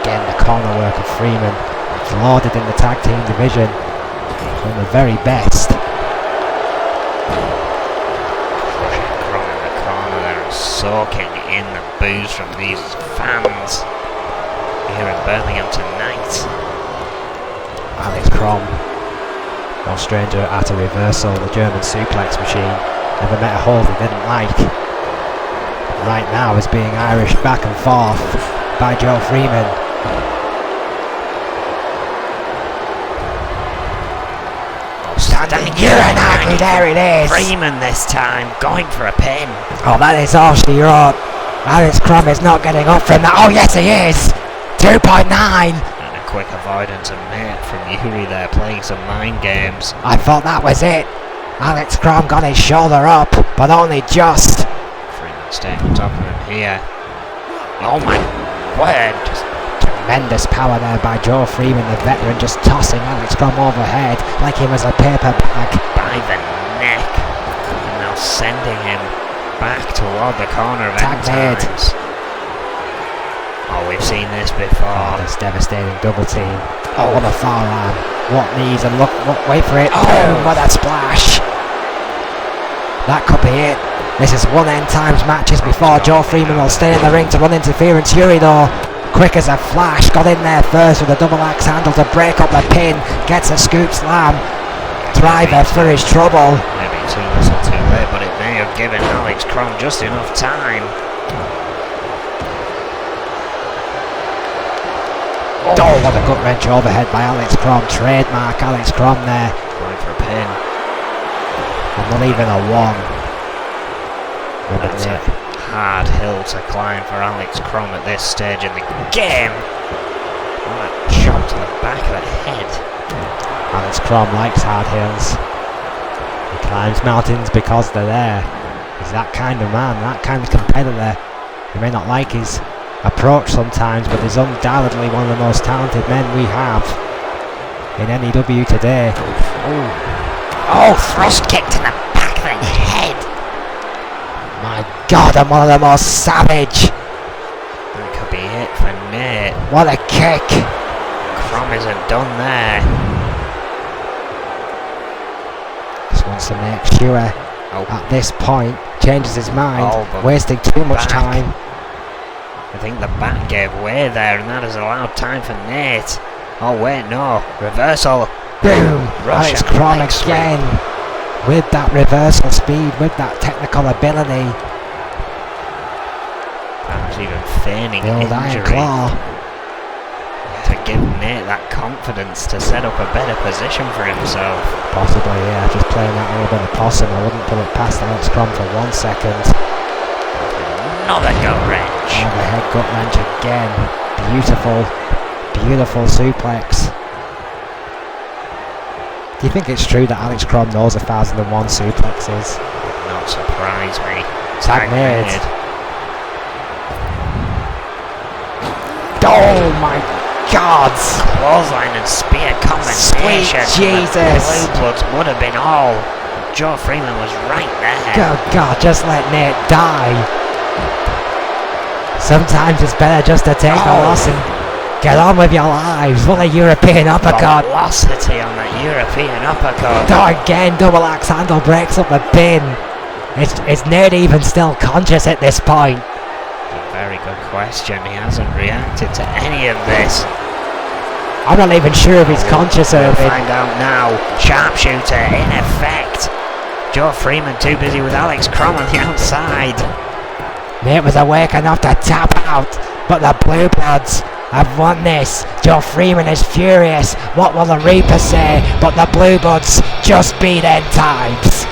Again, the corner work of Freeman. It's lauded in the tag team division. From the very best. Crushing Crom in the corner there and soaking in the boos from these fans here in Birmingham tonight. Alex Crom, no stranger at a reversal, the German suplex machine. Never met a hold he didn't like. Right now is being Irished back and forth by Joe Freeman. Standing Uranagi, there it is! Freeman this time, going for a pin. Oh, that is all she wrote. Alex Crom is not getting up from that. Oh, yes, he is! 2.9! And a quick avoidance of Nate from Yuri there, playing some mind games. I thought that was it. Alex Crom got his shoulder up, but only just. Freeman staying on top of him here. Oh my word! Just tremendous power there by Joe Freeman, the veteran, just tossing Alex Crom overhead like he was a paper bag. By the neck. And now sending him back toward the corner of N.Times. Oh, we've seen this before. Oh, this devastating double team. Oh, what a forearm. What knees, and look, wait for it. Boom, what a splash. That could be it. This is one N.Times matches before Joe Freeman will stay in the ring to run interference. Yuri though, quick as a flash, got in there first with a double axe handle to break up the pin. Gets a scoop slam. Driver for his trouble. Maybe too little too late, but it may have given Alex Crom just enough time. Oh, what a gut wrench overhead by Alex Crom. Trademark Alex Crom there. Going for a pin. And not even a one. That's a hard hill to climb for Alex Crom at this stage in the game. What a chop to the back of the head. Alex Crom likes hard hills. He climbs mountains because they're there. He's that kind of man, that kind of competitor. You may not like his approach sometimes, but he's undoubtedly one of the most talented men we have in N.E.W today. Oh, thrust kick to the back of the head. My God, I'm one of the most savage. That could be it for Nate. What a kick. Crom isn't done there. Just wants to make sure at this point, changes his mind, wasting too much time. I think the back gave way there, and that has allowed time for Nate. Oh wait, no. Reversal. Boom! Alex Crom again. With that reversal speed, with that technical ability. Perhaps even feigning The old iron injury claw. to give Nate that confidence to set up a better position for himself. Possibly, yeah. Just playing that little bit of possum. I wouldn't put it past Alex Crom for 1 second. Another gut wrench. Overhead gut wrench again. Beautiful, beautiful suplex. Do you think it's true that Alex Crom knows 1001 suplexes? Not surprise me. Tag made. Oh my God! Clothesline and spear combination. Sweet Jesus! Blue Bloods would have been all. Joe Freeman was right there. Good God, just let Nate die. Sometimes it's better just to take a loss and get on with your lives. What a European uppercut. Velocity on that European uppercut. Oh, again, double axe handle breaks up the pin. Is Nate even still conscious at this point? Very good question. He hasn't reacted to any of this. I'm not even sure if he's conscious of We'll it. find out now. Sharpshooter in effect. Joe Freeman too busy with Alex Crom on the outside. Nate was awake enough to tap out, but the Blue Bloods have won this. Joe Freeman is furious. What will the Reaper say? But the Blue Bloods just beat End Times.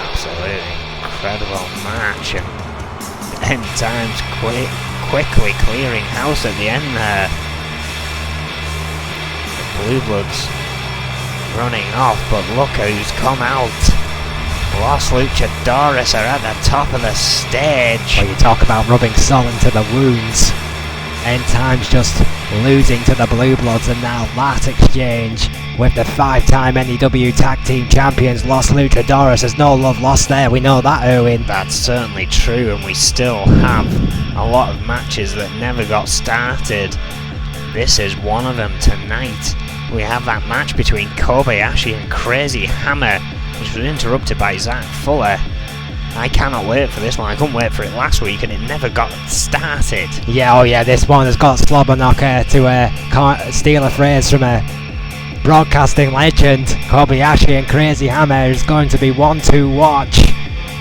Absolutely incredible match. And End Times quickly clearing house at the end there. The Blue Bloods running off, but look who's come out. Los Luchadores are at the top of the stage. Well, you talk about rubbing salt into the wounds. End Times just losing to the Blue Bloods, and now that exchange with the 5-time N.E.W. Tag Team Champions Los Luchadores. There's no love lost there, we know that, Erwin. That's certainly true, and we still have a lot of matches that never got started. This is one of them tonight. We have that match between Kobayashi and Crazy Hammer, which was interrupted by Zach Fuller. I cannot wait for this one. I couldn't wait for it last week and it never got started. Yeah, oh yeah, this one has got Slobber Knocker to steal a phrase from a broadcasting legend. Kobayashi and Crazy Hammer is going to be one to watch.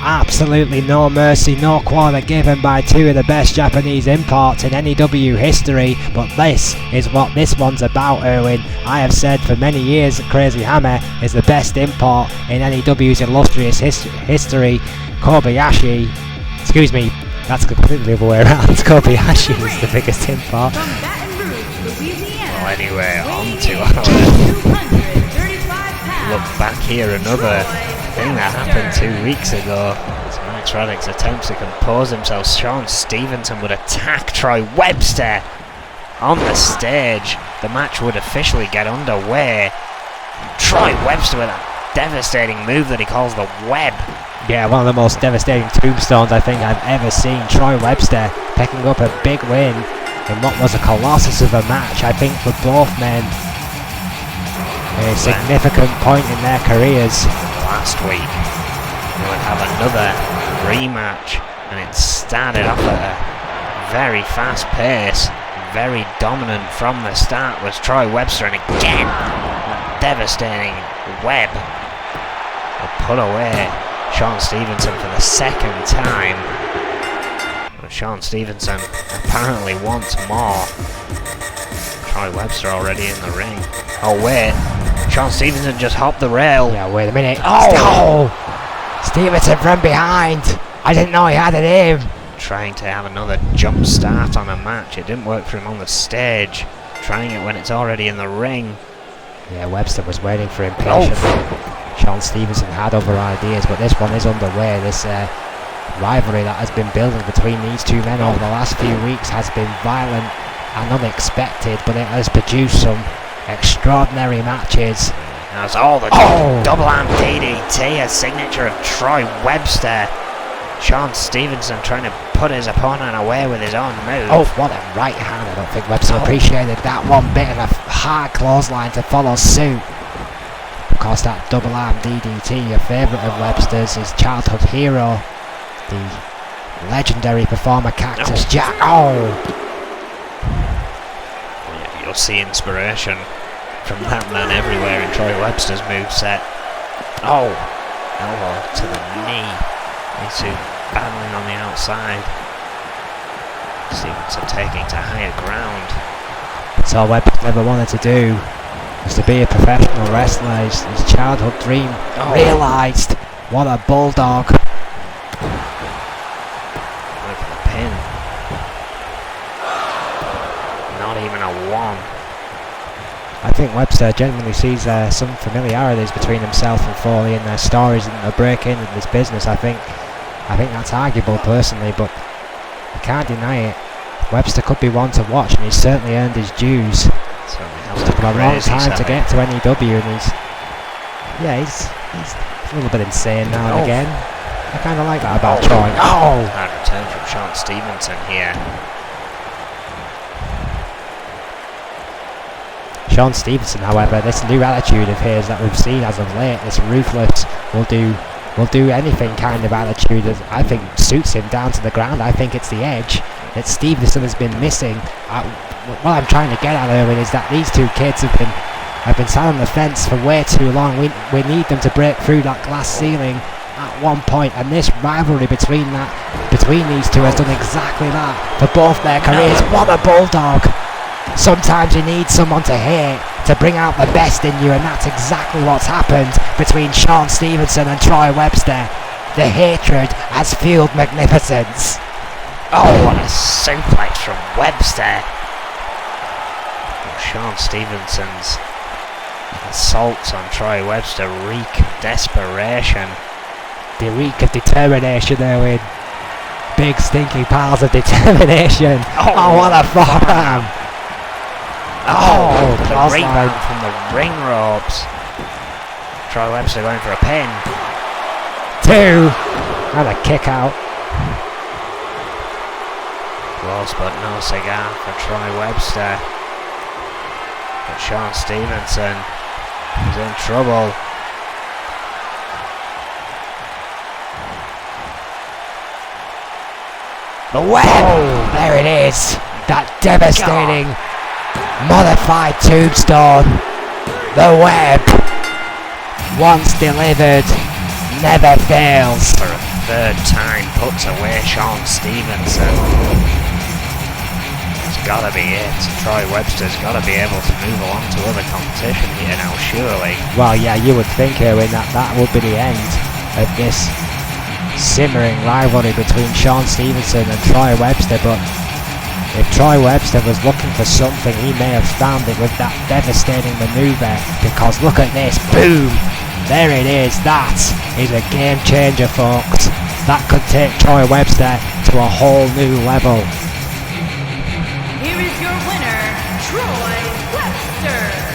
Absolutely no mercy, no quarter given by two of the best Japanese imports in N.E.W. history, but this is what this one's about, Erwin. I have said for many years that Crazy Hammer is the best import in N.E.W.'s illustrious history. Kobayashi, excuse me, that's completely the other way around. Kobayashi is the biggest import. From Baton Rouge, Louisiana. Well, anyway, on to weighing our in at 235 pounds. look back here. Another thing that happened 2 weeks ago. As Max Radix attempts to compose himself, Sean Stevenson would attack Troy Webster on the stage. The match would officially get underway. Troy Webster with a devastating move that he calls the Web. Yeah, one of the most devastating tombstones I think I've ever seen. Troy Webster picking up a big win in what was a colossus of a match, I think, for both men. A significant point in their careers. Last week we would have another rematch, and it started off at a very fast pace. Very dominant from the start was Troy Webster, and again a devastating Web will put away Sean Stevenson for the second time. But Sean Stevenson apparently wants more. Troy Webster already in the ring. Oh wait, Sean Stevenson just hopped the rail. Yeah, wait a minute. Oh! Stevenson from behind. I didn't know he had it in. Trying to have another jump start on a match. It didn't work for him on the stage. Trying it when it's already in the ring. Yeah, Webster was waiting for him patiently. Sean Stevenson had other ideas, but this one is underway. This rivalry that has been building between these two men over the last few weeks has been violent and unexpected, but it has produced some extraordinary matches. That's all the double arm DDT, a signature of Troy Webster. Sean Stevenson trying to put his opponent away with his own move. Oh, what a right hand. I don't think Webster appreciated that one bit, and a hard clothesline to follow suit. Of course, that double arm DDT, a favourite of Webster's, his childhood hero, the legendary performer Cactus Jack. Oh! Yeah, you'll see inspiration from that man everywhere in Troy Webster's moveset. Oh! Elbow to the knee. These two battling on the outside. Stevenson taking to higher ground. That's all Webster never wanted to do, was to be a professional wrestler. His childhood dream realised. What a bulldog. Look at the pin. Not even a one. I think Webster genuinely sees some familiarities between himself and Foley in their stories and their break-in and this business. I think that's arguable personally, but you can't deny it. Webster could be one to watch, and he's certainly earned his dues. It's taken a long time to get to N.E.W, and he's a little bit insane now and again. I kind of like that about Troy. Oh! And return from Sean Stevenson here. Sean Stevenson, however, this new attitude of his that we've seen as of late, this ruthless, will do anything kind of attitude, that I think suits him down to the ground. I think it's the edge that Stevenson has been missing. What I'm trying to get at, Erwin, is that these two kids have been sat on the fence for way too long. We need them to break through that glass ceiling at one point, and this rivalry between these two has done exactly that for both their careers. What a bulldog! Sometimes you need someone to hate to bring out the best in you, and that's exactly what's happened between Sean Stevenson and Troy Webster. The hatred has fueled magnificence. Oh, what a suplex from Webster. Sean Stevenson's assaults on Troy Webster reek of desperation. They reek of determination there, with big stinky piles of determination. Oh, what a forearm! Oh, the rebound from the ring ropes. Troy Webster going for a pin. 2 and a kick out. Close but no cigar for Troy Webster. But Sean Stevenson is in trouble. The web! There it is! That devastating, modified tombstone. The web, once delivered, never fails. For a third time, puts away Sean Stevenson. It's gotta be it. Troy Webster's gotta be able to move along to other competition here now, surely. Well, yeah, you would think, Erwin, that would be the end of this simmering rivalry between Sean Stevenson and Troy Webster, but if Troy Webster was looking for something, he may have found it with that devastating maneuver, because look at this, boom, there it is. That is a game changer, folks. That could take Troy Webster to a whole new level. Here is your winner, Troy Webster.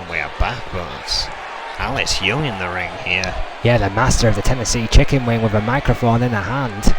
We are back, but it's Alice Young in the ring here. Yeah, the master of the Tennessee chicken wing with a microphone in her hand.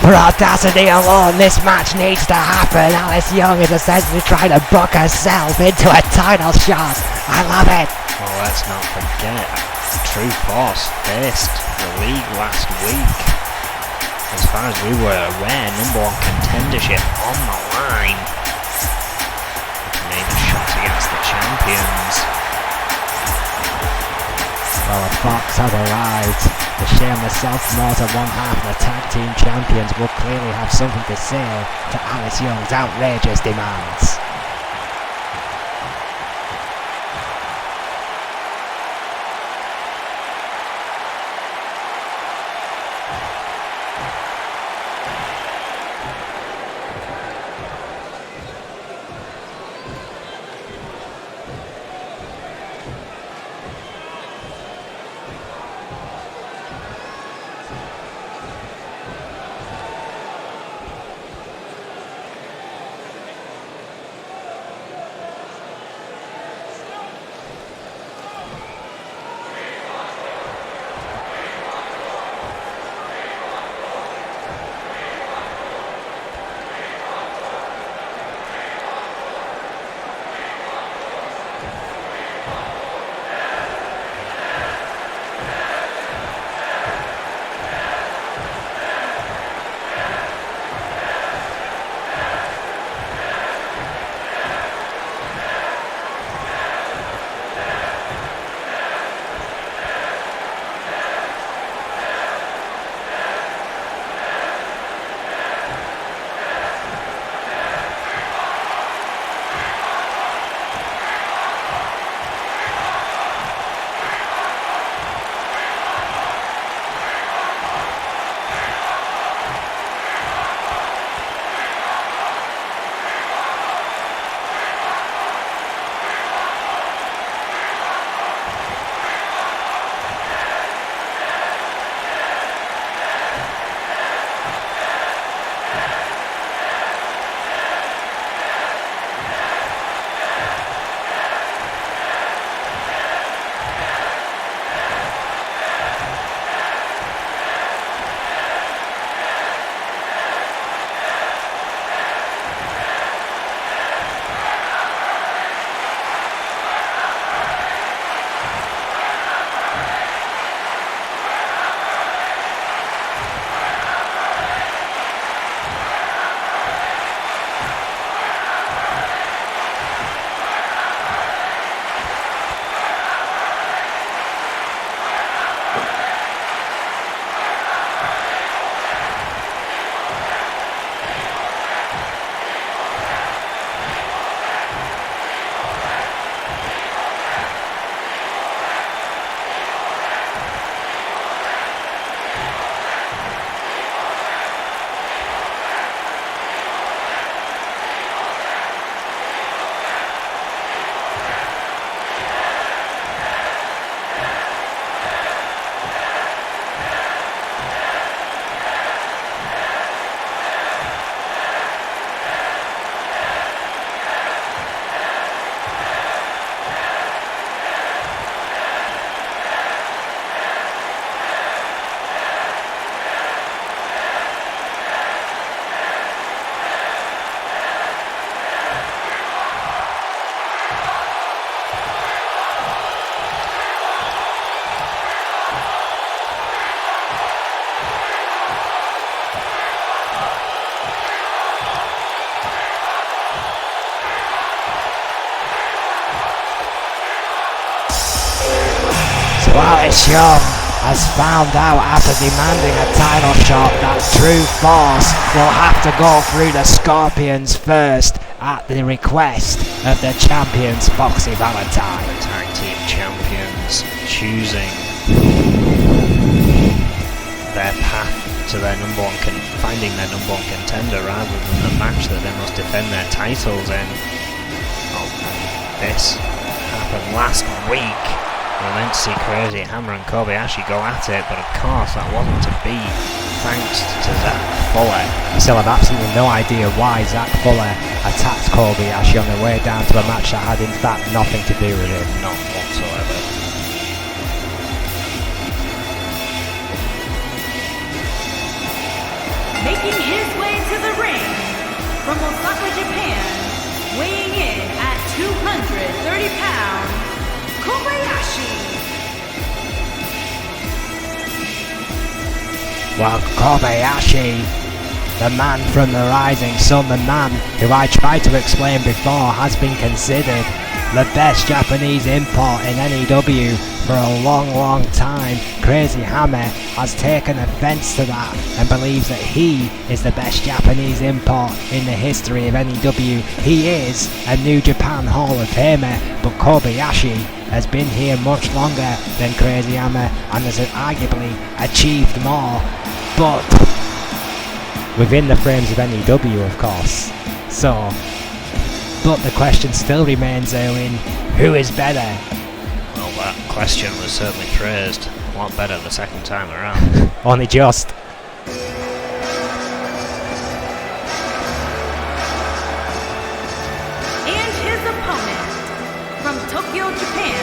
For audacity alone, this match needs to happen. Alice Young is essentially trying to book herself into a title shot. I love it. Well, let's not forget, True Force faced the league last week. As far as we were aware, number one contendership on the line. Made a shot against the champions. Well, a fox has arrived. The shameless self-promoter one half of the tag team champions will clearly have something to say to Alice Young's outrageous demands. Alice Young has found out after demanding a title shot that True Force will have to go through the Scorpions first at the request of the champions Foxy Valentine. The tag team champions choosing their path to their finding their number one contender rather than the match that they must defend their titles in. This happened last week. We're meant to see Crazy Hammer and Kobayashi go at it, but of course that wasn't to be, thanks to Zach Fuller. I still have absolutely no idea why Zach Fuller attacked Kobayashi on the way down to a match that had in fact nothing to do with it. Not whatsoever. making his way to the ring from Osaka, Japan, weighing in at 230 pounds, Kobayashi. Well, Kobayashi, the man from the rising sun, the man who I tried to explain before has been considered the best Japanese import in N.E.W. for a long time. Crazy Hammer has taken offence to that and believes that he is the best Japanese import in the history of N.E.W. He is a New Japan Hall of Famer, but Kobayashi has been here much longer than Crazy Hammer and has arguably achieved more, but within the frames of N.E.W. of course. So, but the question still remains, Erwin, who is better? Well, that question was certainly phrased. What better the second time around? Only just. And his opponent from Tokyo, Japan,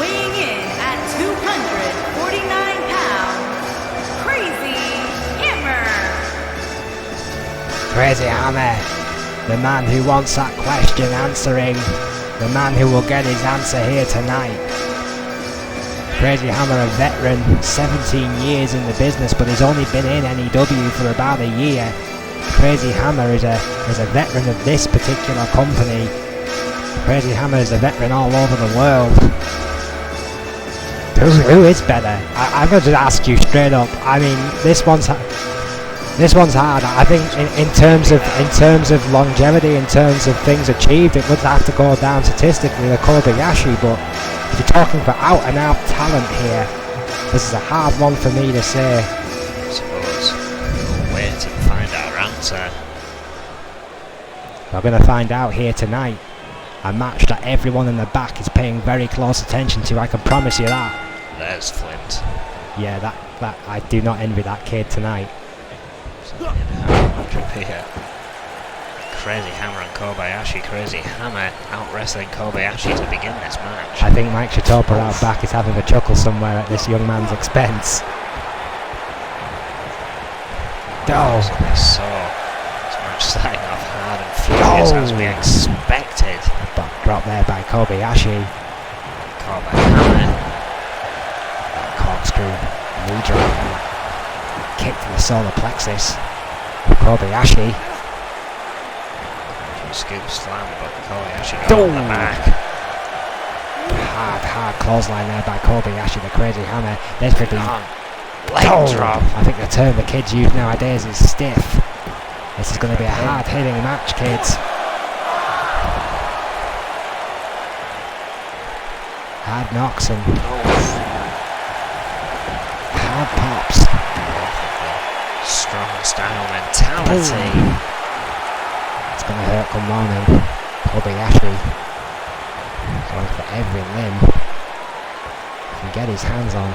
weighing in at 249 pounds, Crazy Hammer. Crazy Hammer, the man who wants that question answering, the man who will get his answer here tonight. Crazy Hammer, a veteran, 17 years in the business, but he's only been in N.E.W. for about a year. Crazy Hammer is a veteran of this particular company. Crazy Hammer is a veteran all over the world. Who is better? I'm going to ask you straight up. I mean, this one's hard. I think in terms of longevity, in terms of things achieved, it would have to go down statistically to Kobayashi, but if you're talking for out and out talent here, this is a hard one for me to say. I suppose we'll wait and find our answer. We're going to find out here tonight. A match that everyone in the back is paying very close attention to, I can promise you that. There's Flint. Yeah, that I do not envy that kid tonight. Crazy Hammer and Kobayashi. Crazy Hammer out wrestling Kobayashi to begin this match. I think Mike Shitopa out back is having a chuckle somewhere at this young man's expense. Oh, so we saw this match starting off hard and furious as we expected. Drop there by Kobayashi. Hammer. Corkscrew, knee drop, kick to the solar plexus. Kobayashi. Scoop slam, but Kobayashi got on the back. Hard clothesline there by Kobayashi, the Crazy Hammer. This could be leg drop. I think the term the kids use nowadays is stiff. This is going to be a hard hitting match, kids. Hard knocks and hard pops. Strong style mentality. It's going to hurt come morning. Kobayashi going for every limb he can get his hands on.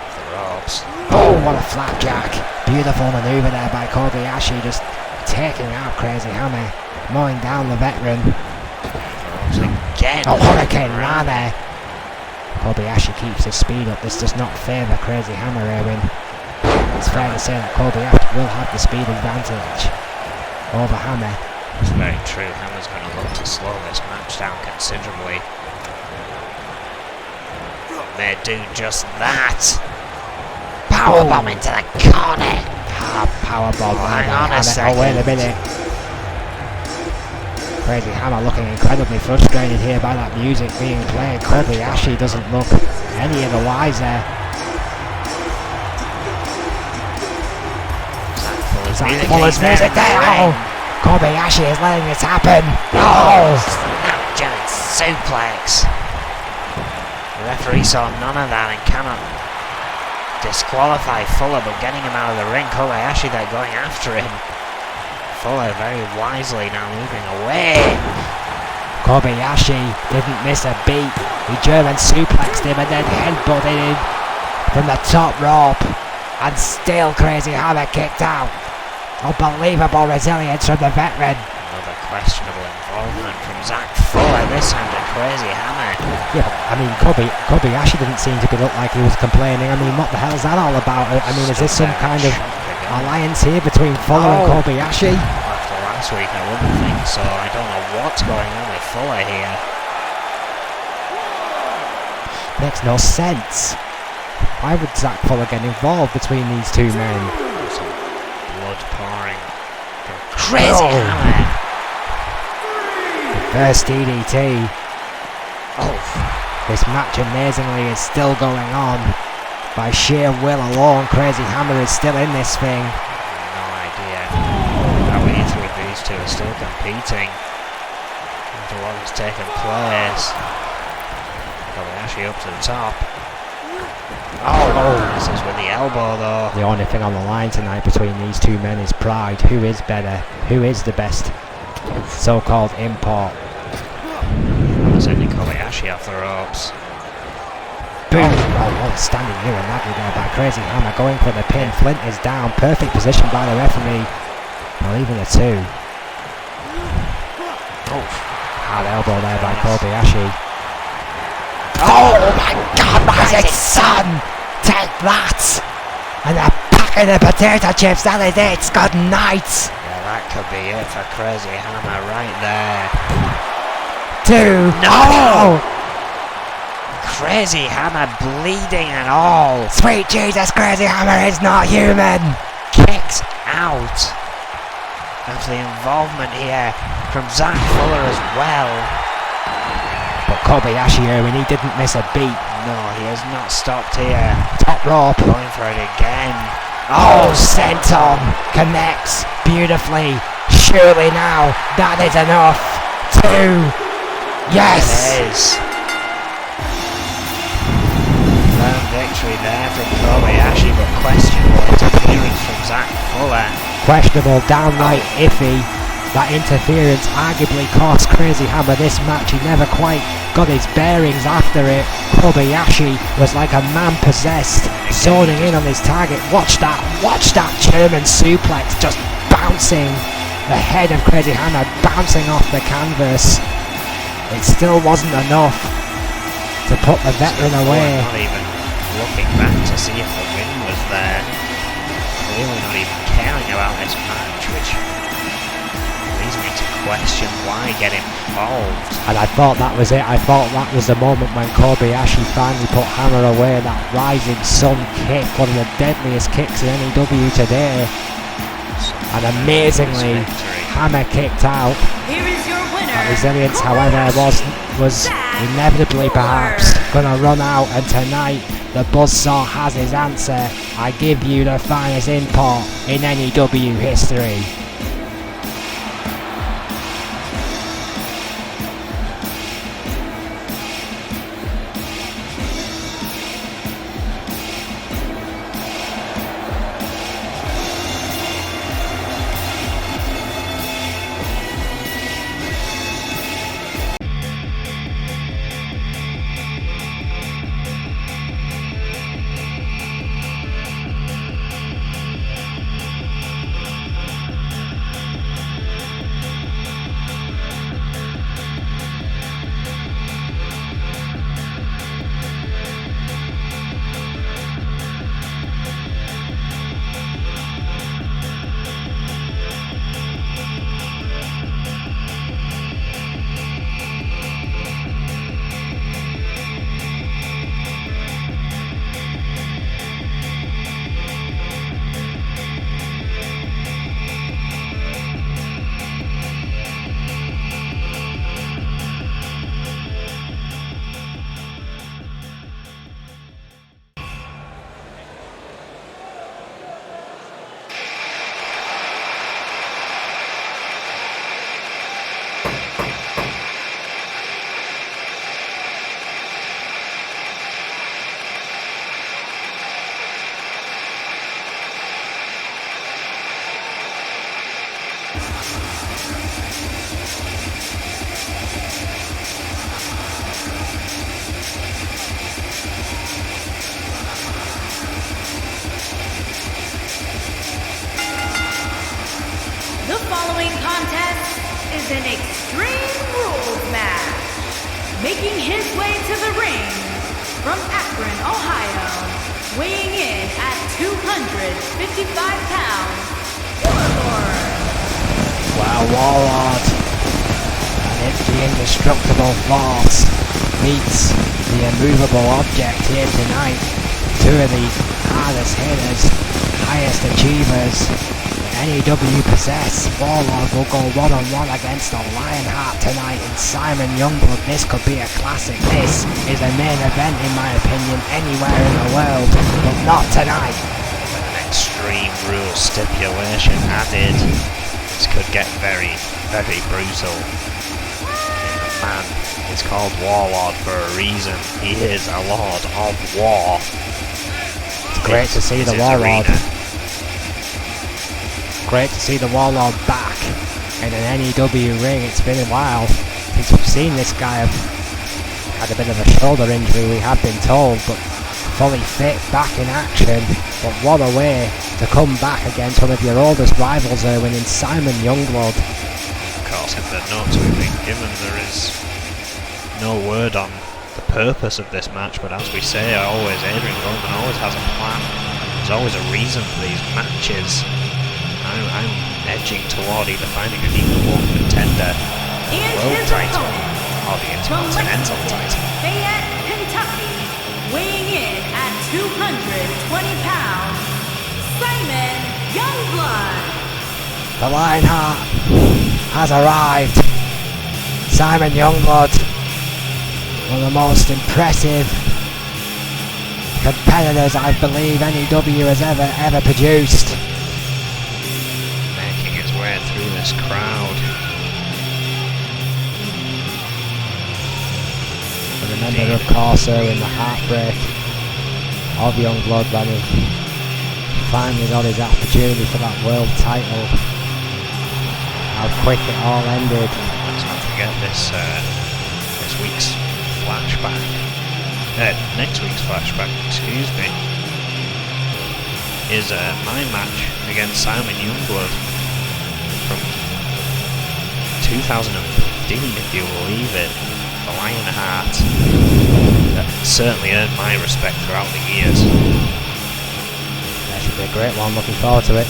The ropes. Oh, what a flapjack. Beautiful manoeuvre there by Kobayashi, just taking out Crazy Hammer, mowing down the veteran. Ropes again. Oh, Hurricane Rana. Kobayashi keeps his speed up. This does not favour Crazy Hammer, Erwin. It's fair to say that Kobayashi will have the speed advantage over Hammer. It's very true. Hammer's going to look to slow this match down considerably. May do just that. Powerbomb into the corner. Powerbomb. Hang on a second. Oh, wait a minute. Crazy Hammer looking incredibly frustrated here by that music being played. Kobayashi doesn't look any of the wiser. Zach Fuller's music there. Oh, Kobayashi is letting this happen. Oh, Snapjack suplex. The referee saw none of that and cannot disqualify Fuller, but getting him out of the ring. Kobayashi there going after him. Fuller very wisely now moving away. Kobayashi didn't miss a beat. He German suplexed him and then headbutted him from the top rope. And still Crazy Hammer kicked out. Unbelievable resilience from the veteran. Another questionable involvement from Zach Fuller, this time to Crazy Hammer. Yeah, I mean, Kobayashi didn't seem to look like he was complaining. I mean, what the hell's that all about? I mean, is this some kind of alliance here between Fuller and Kobayashi? After last week, I wouldn't think so. I don't know what's going on with Fuller here. Makes no sense. Why would Zach Fuller get involved between these two men? Some blood pouring from Crazy Hammer. First DDT. Oh, This match amazingly is still going on. By sheer will alone, Crazy Hammer is still in this thing. no idea how either of these two are still competing after what has taken place. Kobayashi up to the top. Oh, this is with the elbow though. The only thing on the line tonight between these two men is pride. Who is better? Who is the best so-called import? Sending Kobayashi off the ropes. Boom! Oh, standing N.E.W there by Crazy Hammer, going for the pin. Flint is down. Perfect position by the referee. Well, even the two. Oh, Hard elbow there by Kobayashi. Oh my God, Rising Sun! Take that! And a packet of potato chips, that is it! Good night! yeah, that could be it for Crazy Hammer right there. Two! No! Crazy Hammer bleeding and all. Sweet Jesus, Crazy Hammer is not human! Kicked out. Of the involvement here from Zach Fuller as well. But Kobayashi, Erwin, he didn't miss a beat. No, he has not stopped here. Top rope. Going for it again. Oh, senton connects beautifully. Surely now that is enough. Two. Yes. It is. Firm victory there from Kobayashi, but questionable interference from Zach Fuller. Questionable, downright iffy. That interference arguably cost Crazy Hammer this match. He never quite got his bearings after it. Kobayashi was like a man possessed, zoning in on his target. Watch that German suplex just bouncing. The head of Crazy Hammer bouncing off the canvas. It still wasn't enough to put the veteran away. Not even looking back to see if the win was there. Clearly not even caring about this match, which leads me to question why get involved. And I thought that was it. I thought that was the moment when Kobayashi finally put Hammer away. That Rising Sun kick, one of the deadliest kicks in N.E.W today. And amazingly, Hammer kicked out. Here is your winner. That resilience, however, was inevitably perhaps going to run out. And tonight, the Buzzsaw has his answer. I give you the finest import in N.E.W history. an Extreme Rules match. Making his way to the ring from Akron, Ohio, weighing in at 255 pounds, Warlord. Wow, Warlord. And it's the indestructible force meets the immovable object here tonight. Two of the hardest hitters, highest achievers N.E.W. possess. Warlord will go one-on-one against the Lionheart tonight in Simon Youngblood. This could be a classic. This is a main event in my opinion anywhere in the world, but not tonight. With an Extreme Rules stipulation added, this could get very, very brutal. The man is called Warlord for a reason. He is a Lord of War. It's great to see the Warlord. Great to see the Warlord back in an N.E.W. ring. It's been a while since we've seen this guy. Had a bit of a shoulder injury, we have been told, but fully fit, back in action. But what a way to come back against one of your oldest rivals, Erwin, in Simon Youngblood. Of course, in the notes we've been given, there is no word on the purpose of this match, but as we say, Adrian Goldman always has a plan. There's always a reason for these matches. I'm edging toward either finding an equal contender, And world his title, opponent, or the from Intercontinental Lexington, title. Fayette, Kentucky, weighing in at 220 pounds, Simon Youngblood. The Lionheart has arrived. Simon Youngblood, one of the most impressive competitors I believe N.E.W. has ever produced. Making his way through this crowd. I remember, of course, in the heartbreak of Youngblood when he finally got his opportunity for that world title. How quick it all ended. Let's not forget this week's flashback. Next week's flashback, excuse me, is my match against Simon Youngblood from 2015, if you believe it. The Lionheart that certainly earned my respect throughout the years. That should be a great one, looking forward to it.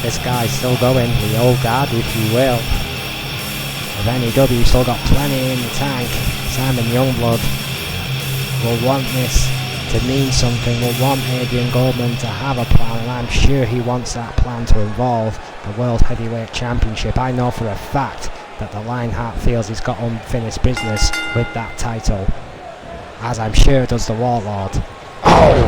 This guy's still going, the old guard if you will. With N.E.W. still got plenty in the tank. Simon Youngblood will want this to mean something, will want Adrian Goldman to have a plan, and I'm sure he wants that plan to involve the World Heavyweight Championship. I know for a fact that the Lionheart feels he's got unfinished business with that title, as I'm sure does the Warlord. Oh!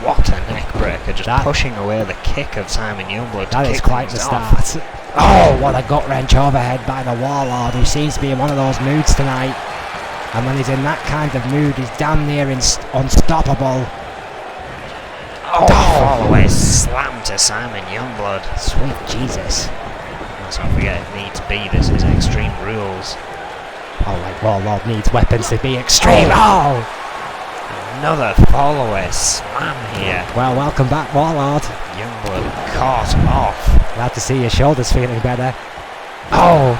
What a neck breaker, just pushing away the kick of Simon Youngblood. That is quite the start. Oh, what a gut wrench overhead by the Warlord, who seems to be in one of those moods tonight. And when he's in that kind of mood, he's damn near unstoppable. Oh, fall away slam to Simon Youngblood. Sweet Jesus. Let's not forget N.E.W. This is Extreme Rules. Oh, like Warlord needs weapons to be extreme. Oh! Another fall away slam here. Well, welcome back, Warlord. Youngblood caught off. Glad to see your shoulders feeling better. Oh!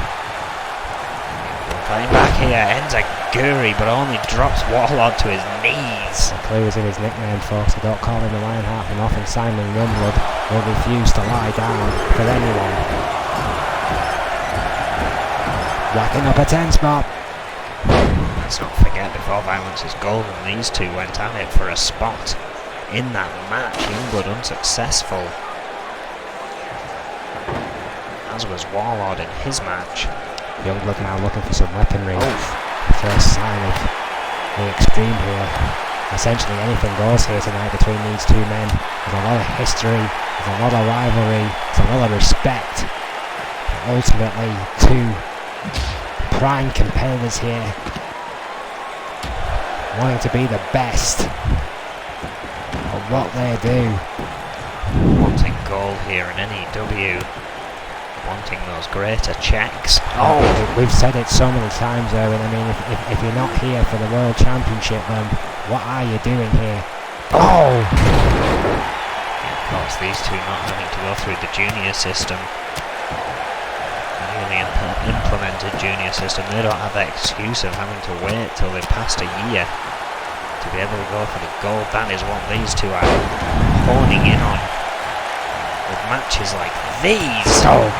Playing back here, Enziguri, but only drops Warlord to his knees. The clue is in his nickname, folks. So don't call him the Lionheart for nothing. Simon Youngblood will refuse to lie down for anyone. Racking up a 10 spot. Let's not forget, before Violence is Golden, these two went at it for a spot in that match. Youngblood unsuccessful, as was Warlord in his match. Youngblood now looking for some weaponry. The first sign of the extreme here. Essentially anything goes here tonight between these two men. There's a lot of history, there's a lot of rivalry, there's a lot of respect. But ultimately, two prime competitors here, wanting to be the best at what they do. Wanting gold here in N.E.W. Wanting those greater checks. Oh, we've said it so many times, Erwin. I mean, if you're not here for the World Championship, then what are you doing here? Oh! Yeah, of course, these two not having to go through the junior system, nearly the implemented junior system. They don't have that excuse of having to wait till they've passed a year to be able to go for the gold. That is what these two are honing in on with matches like these. Oh!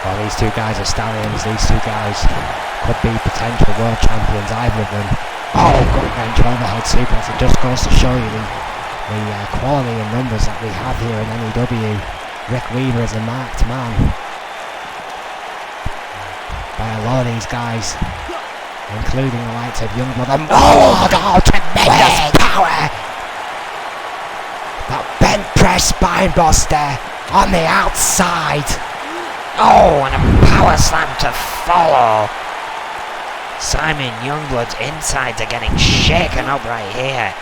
Well, these two guys are stallions. These two guys could be potential world champions, either of them. Oh, good bench overhead suplex. It just goes to show you the quality and numbers that we have here in N.E.W. Rick Weaver is a marked man by a lot of these guys, including the likes of Youngblood and tremendous power! That bent press spine buster on the outside. Oh, and a power slam to follow. Simon Youngblood's insides are getting shaken up right here.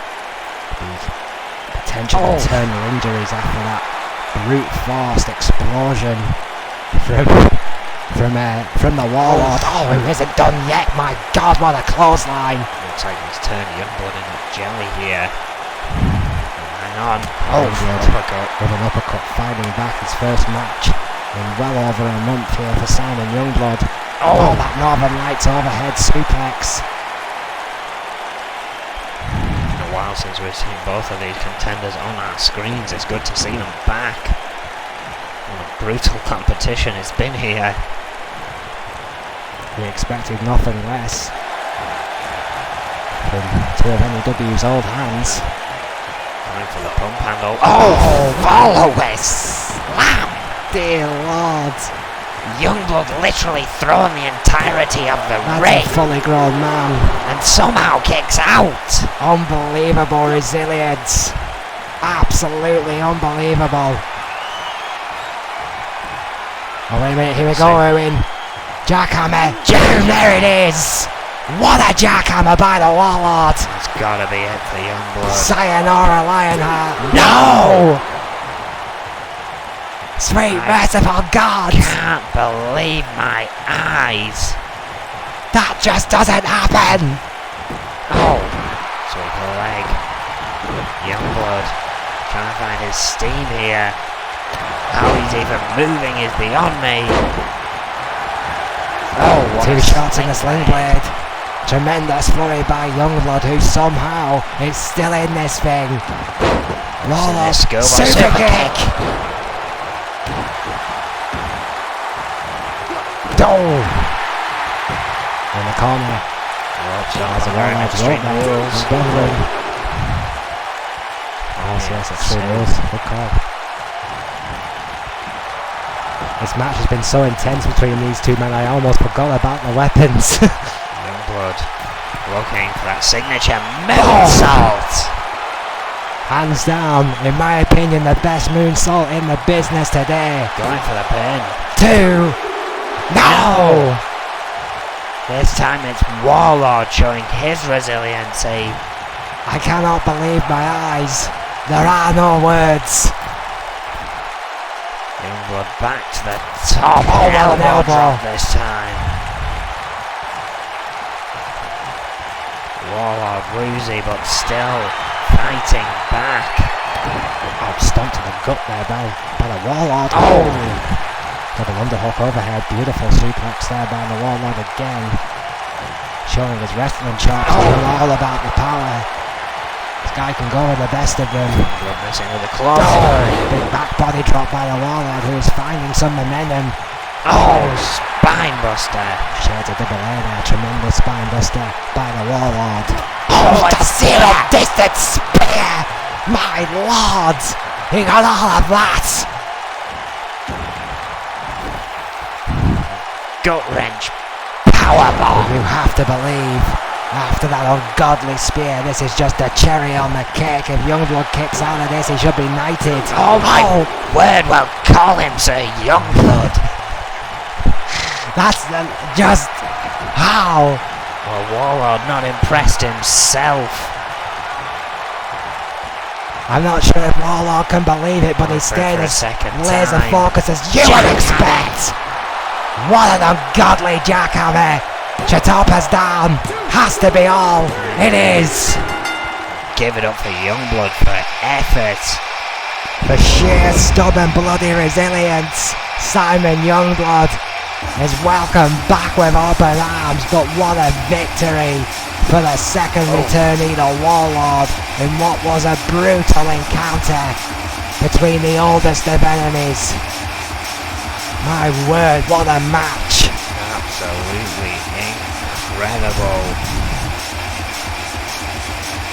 Potential internal injuries after that brute force explosion from the Warlord. Oh, he isn't done yet. My God, what a clothesline! Looks like he's turned Youngblood into jelly here. Hang on. Oh, good. Uppercut. With an uppercut, fighting back his first match in well over a month here for Simon Youngblood. Oh, that Northern Lights overhead suplex. It's been a while since we've seen both of these contenders on our screens. It's good to see them back. What a brutal competition it's been here. We expected nothing less from two of N.E.W's old hands. Going for the pump handle. Oh, follow it! Slam! Dear Lord. Youngblood literally throwing the entirety of the ring. That's a fully grown man. And somehow kicks out. Unbelievable resilience. Absolutely unbelievable. Oh, wait a minute, here we go, Owen. Jackhammer. There it is. What a jackhammer by the Warlord. That's gotta be it for Youngblood. Sayonara, Lionheart. No! Sweet merciful God! Can't believe my eyes. That just doesn't happen! Oh, sweep the leg. Youngblood trying to find his steam here. How he's even moving is beyond me. Oh, what two shots in the sling blade. Tremendous flurry by Youngblood, who somehow is still in this thing. Warlord, super kick! Oh! In the corner. That's a very extreme rules. Oh, yes, it's true rules. Good call. This match has been so intense between these two men, I almost forgot about the weapons. Youngblood looking for that signature moonsault. Hands down, in my opinion, the best moonsault in the business today. Going for the pin. 2. No! This time it's Warlord showing his resiliency. I cannot believe my eyes. There are no words. Youngblood back to the top. Elbow drop this time. Warlord woozy but still fighting back. Oh, stomped to the gut there by the Warlord. Oh! Double underhook overhead, beautiful suplex there by the Warlord again. Showing his wrestling chops, all about the power. This guy can go with the best of them. Missing with a claw. Big back body drop by the Warlord, who is finding some momentum. Oh, spine buster. Shades a double A there, tremendous spine buster by the Warlord. Oh, the zero distance spear! My Lord! He got all of that! Gut wrench powerbomb. You have to believe, after that ungodly spear, this is just a cherry on the cake. If Youngblood kicks out of this, he should be knighted. Oh my word, well call him Sir Youngblood. That's just how. Well, Warlord not impressed himself. I'm not sure if Warlord can believe it, but he's staying as laser focused as you would expect. What an ungodly jackhammer! Chatopa's down! Has to be all! It is! Give it up for Youngblood for effort. For sheer stubborn bloody resilience, Simon Youngblood is welcomed back with open arms, but what a victory for the second returnee, the Warlord, in what was a brutal encounter between the oldest of enemies. My word, what a match! Absolutely incredible.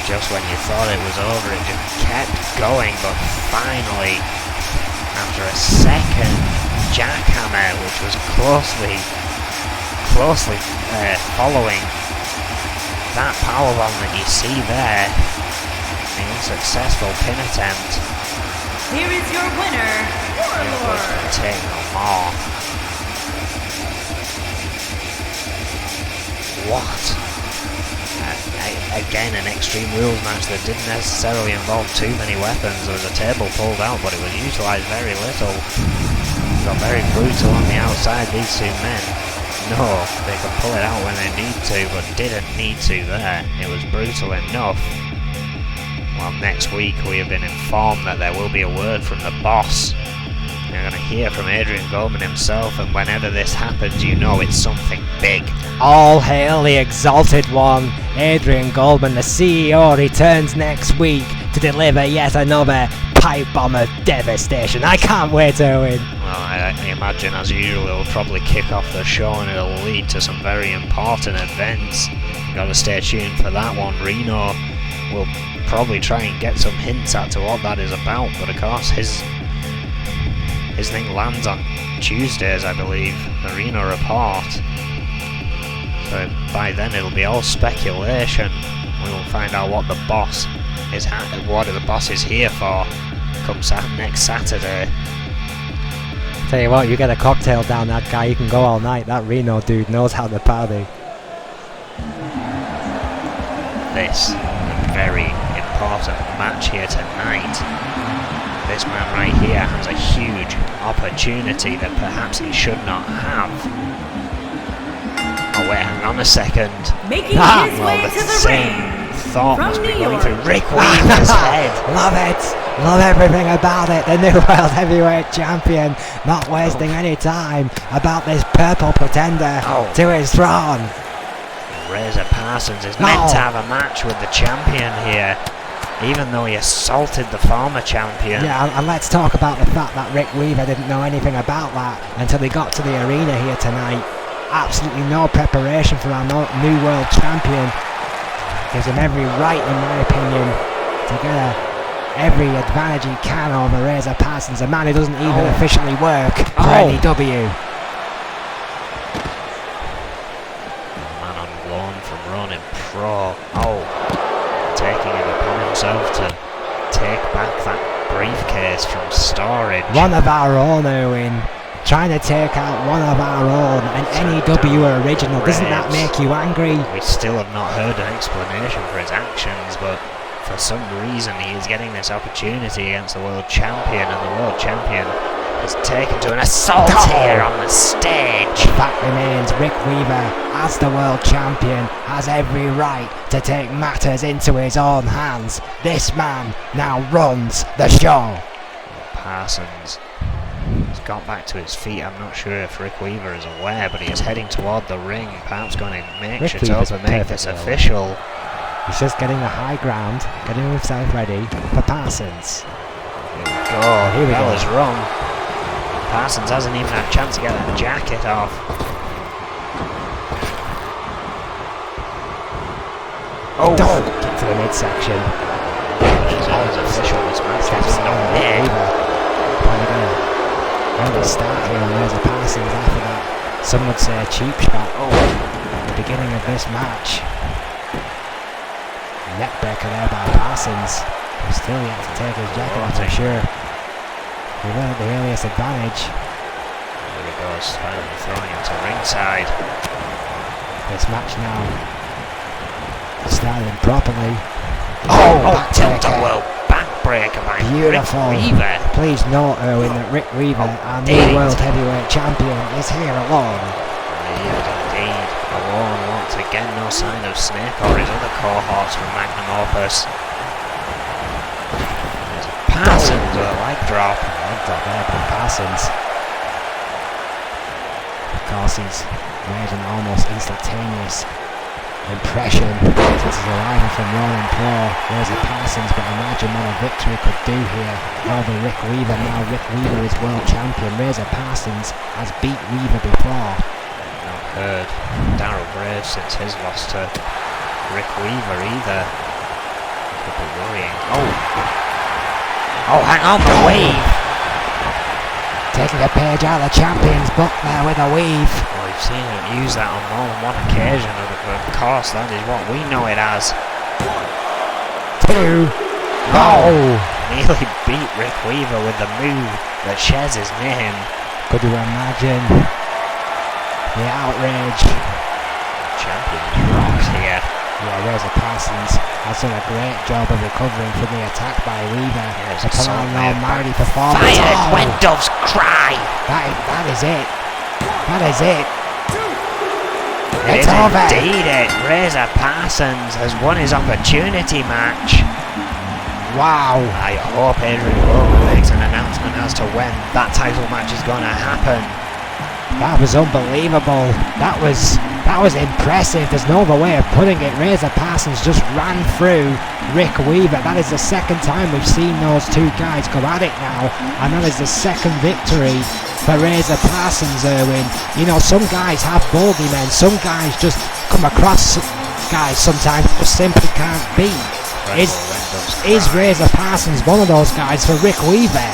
Just when you thought it was over, it just kept going, but finally, after a second jackhammer, which was closely following that powerbomb that you see there, the unsuccessful pin attempt. Here is your winner, It was Warlord. going to take no more. What? Again, an Extreme Rules match that didn't necessarily involve too many weapons. There was a table pulled out, but it was utilised very little. Got very brutal on the outside, these two men. No, they can pull it out when they need to, but didn't need to there. It was brutal enough. Well, next week we have been informed that there will be a word from the boss. You're going to hear from Adrian Goldman himself, and whenever this happens, you know it's something big. All hail the exalted one. Adrian Goldman, the CEO, returns next week to deliver yet another pipe bomb of devastation. I can't wait, Owen. Well, I imagine, as usual, it'll probably kick off the show and it'll lead to some very important events. You've got to stay tuned for that one. Reno will probably try and get some hints as to what that is about, but of course his thing lands on Tuesdays, I believe, the Reno report. So by then it'll be all speculation. We will find out what the boss is here for come next Saturday. Tell you what, you get a cocktail down that guy, you can go all night. That Reno dude knows how to party. This a very important match here tonight. This man right here has a huge opportunity that perhaps he should not have. Oh wait, hang on a second. Making his Well, way the to the same ring thought from must be New going York. through Rick Weaver's head. Love it. Love everything about it. The new World Heavyweight Champion not wasting any time about this purple pretender to his throne. Razor Parsons is meant to have a match with the champion here, even though he assaulted the former champion. Yeah, and let's talk about the fact that Rick Weaver didn't know anything about that until he got to the arena here tonight. Absolutely no preparation for our new world champion. Gives him every right, in my opinion, to get every advantage he can over Razor Parsons, a man who doesn't even officially work for N.E.W. Man on loan from Ronin Pro. Taking it upon himself to take back that briefcase from storage. One of our own, Owen. Trying to take out one of our own, an N.E.W. original. Doesn't that make you angry? We still have not heard an explanation for his actions, but for some reason he is getting this opportunity against the world champion, and the world champion is taken to an assault here on the stage. The fact remains, Rick Weaver, as the world champion, has every right to take matters into his own hands. This man now runs the show. Parsons has got back to his feet. I'm not sure if Rick Weaver is aware, but he is heading toward the ring, perhaps going to make Rick sure Weaver's to make this perfectly official. He's just getting the high ground, getting himself ready for Parsons. Here we go. go. Is wrong. Parsons hasn't even had a chance to get that jacket off. Don't get to the midsection. It's always official. This match is not there. Early start here on Razor Parsons after that. Some would say a cheap shot. At the beginning of this match. Neckbreaker there by Parsons. Still yet to take his jacket off, I'm sure. He will at the earliest advantage. There he goes, finally throwing him to ringside. This match now starting properly. Tilt-a-whirl backbreaker by Beautiful. Rick Weaver. Please note, Owen, that Rick Weaver, our new indeed. world heavyweight champion, is here alone. Indeed. Alone once again, no sign of Snake or his other cohorts from Magnum Opus. There's Parsons with a leg drop. Leg drop there by Parsons. course, he's made an almost instantaneous impression since his arrival from Ronan Pro. Razor Parsons, but imagine what a victory could do here over Rick Weaver. Now Rick Weaver is world champion. Razor Parsons has beat Weaver before. Not heard Darryl Brave since his loss to Rick Weaver either. Could be worrying. Oh, hang on, the wave! Taking a page out of the champion's book there with a weave. Well, we've seen him use that on more than one occasion, and of course that is what we know it as. 2. Nearly beat Rick Weaver with the move that shares his name. Could you imagine the outrage? Champion rocks here. Yeah, Razor Parsons has done a great job of recovering from the attack by Weaver. Yes, to put on an almighty performance. Fired when doves cry. That is it. That is it. It It's is over. indeed it. Razor Parsons has won his opportunity match. Wow. I hope Adrian Bowman makes an announcement as to when that title match is going to happen. That was unbelievable. That was impressive. There's no other way of putting it. Razor Parsons just ran through Rick Weaver. That is the second time we've seen those two guys go at it now, and that is the second victory for Razor Parsons, Erwin. You know, some guys have bogeymen. Some guys just come across guys sometimes who simply can't beat. Is Razor Parsons one of those guys for Rick Weaver?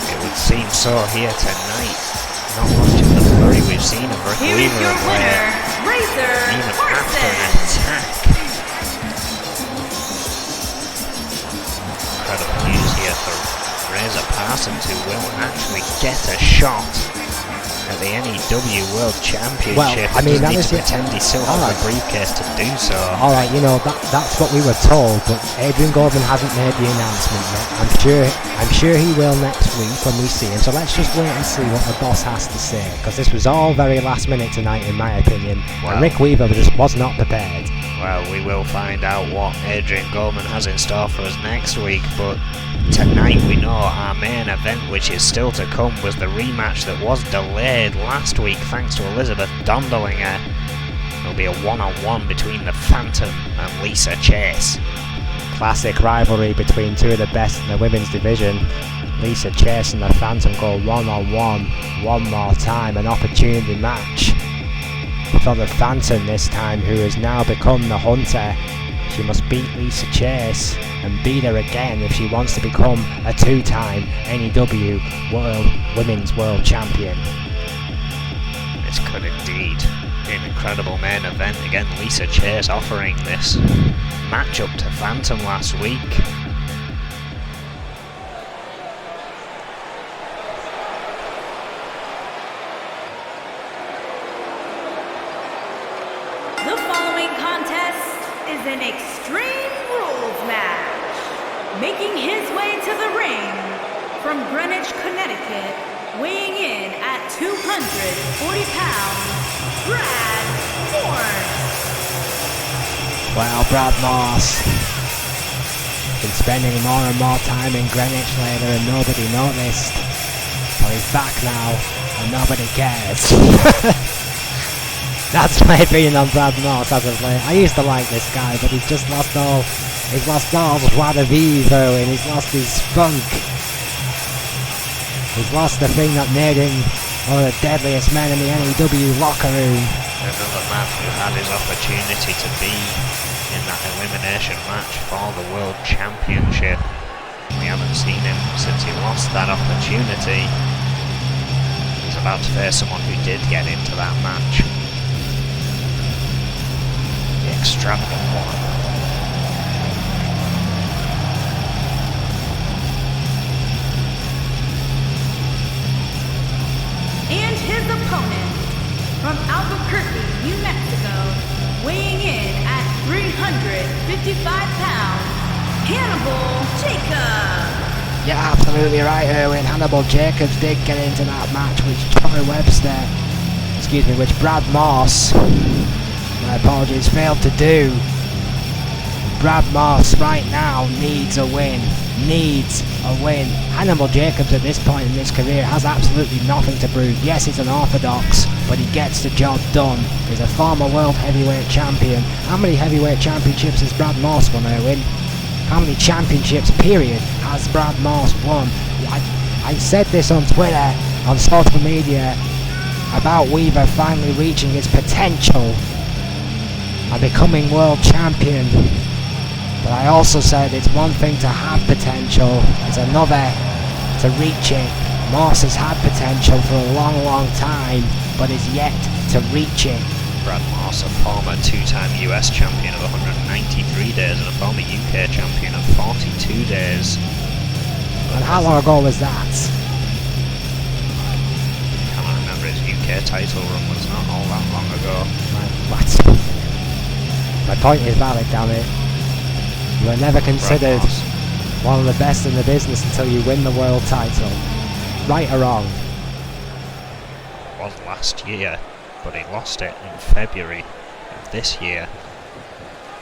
It would seem so here tonight. Not much of the flurry we've seen of Rick Here Weaver is your of winner, late. Razor Even after an Parsons. attack. Incredible news here for Razor Parsons, who will actually get a shot at the N.E.W. World Championship. Well, I mean, that doesn't need is to it. pretend he still has the briefcase to do so. Alright, you know, that's what we were told, but Adrian Gorman hasn't made the announcement yet. I'm sure he will next week when we see him, so let's just wait and see what the boss has to say, because this was all very last minute tonight in my opinion, and Rick Weaver just was not prepared. Well, we will find out what Adrian Gorman has in store for us next week, but tonight we know our main event, which is still to come, was the rematch that was delayed last week thanks to Elizabeth Dondelinger. It'll be a one-on-one between the Phantom and Lisa Chase. Classic rivalry between two of the best in the women's division. Lisa Chase and the Phantom go one-on-one one more time, an opportunity match for the Phantom this time, who has now become the Hunter. She must beat Lisa Chase and beat her again if she wants to become a two-time N.E.W. Women's World Champion. This could indeed be an incredible main event. Again, Lisa Chase offering this matchup to Phantom last week. The following contest is an Extreme Rules match. Making his way to the ring from Greenwich, Connecticut, weighing in at 240 pounds, Brad Morse. Well, Brad Morse been spending more and more time in Greenwich later and nobody noticed. But he's back now and nobody cares. That's my opinion on Brad Morse as of late. I used to like this guy, but he's just lost all his joie de vivre, and he's lost his spunk. He's lost the thing that made him one of the deadliest men in the N.E.W. locker room. Another man who had his opportunity to be in that elimination match for the World Championship. We haven't seen him since he lost that opportunity. He's about to face someone who did get into that match. The extravagant one. And his opponent from Albuquerque, New Mexico, weighing in at 355 pounds, Hannibal Jacobs. You're absolutely right, Erwin. Hannibal Jacobs did get into that match with Troy Webster. which Brad Morse, my apologies, failed to do. Brad Moss right now needs a win. Hannibal Jacobs at this point in his career has absolutely nothing to prove. Yes, he's unorthodox, but he gets the job done. He's a former world heavyweight champion. How many heavyweight championships has Brad Moss won, Erwin? How many championships, period, has Brad Moss won? I said this on Twitter, on social media, about Weaver finally reaching his potential and becoming world champion. But I also said it's one thing to have potential, it's another to reach it. Moss has had potential for a long time, but is yet to reach it. Brad Moss, a former two-time US champion of 193 days and a former UK champion of 42 days. And how long ago was that? I can't remember, his UK title run was not all that long ago. My point is valid, damn it. You are never considered one of the best in the business until you win the world title. Right or wrong? It was last year, but he lost it in February of this year.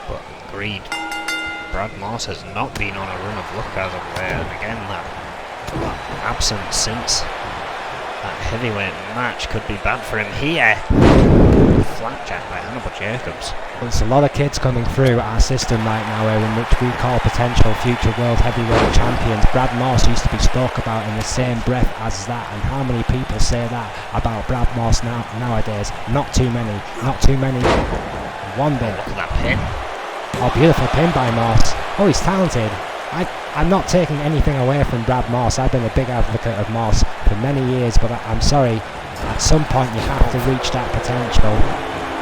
But agreed, Brad Moss has not been on a run of luck as of late, and again that absence since that heavyweight match could be bad for him here. Flapjack by Hannibal Jacobs. There's a lot of kids coming through our system right now, in which we call potential future world heavyweight champions. Brad Moss used to be spoke about in the same breath as that, and how many people say that about Brad Moss nowadays? Not too many. One bit. Look at that pin. Oh, beautiful pin by Moss. Oh, he's talented. I'm not taking anything away from Brad Moss. I've been a big advocate of Moss for many years, but I'm sorry, at some point you have to reach that potential.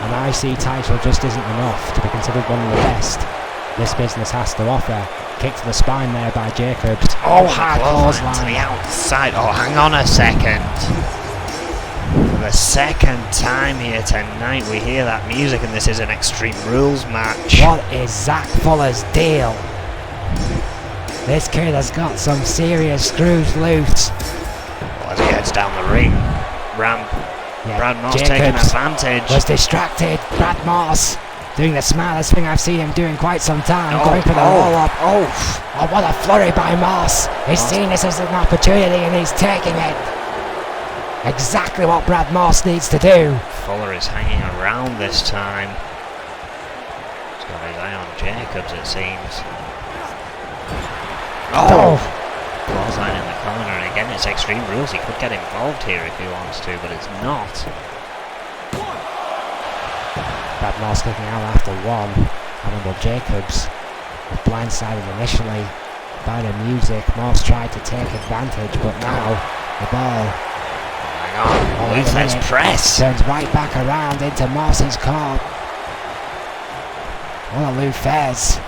An IC title just isn't enough to be considered one of the best this business has to offer. Kick to the spine there by Jacobs. Oh, hard clothesline to the outside. Oh, hang on a second. For the second time here tonight, we hear that music, and this is an Extreme Rules match. What is Zach Fuller's deal? This kid has got some serious screws loose. Well, as he heads down the ring ramp, Brad Moss Jacobs taking advantage. Was distracted. Brad Moss doing the smartest thing I've seen him do in quite some time. Going for the roll-up. Oh, what a flurry by Moss. He's seen this as an opportunity and he's taking it. Exactly what Brad Moss needs to do. Fuller is hanging around this time. He's got his eye on Jacobs, it seems. Clothesline in the corner, and again it's Extreme Rules. He could get involved here if he wants to, but it's not. Brad Moss kicking out after one. Hannibal Jacobs was blindsided initially by the music. Moss tried to take advantage, but now the ball. Hang on, Luther's press. Turns right back around into Moss's corner. What a Luther's.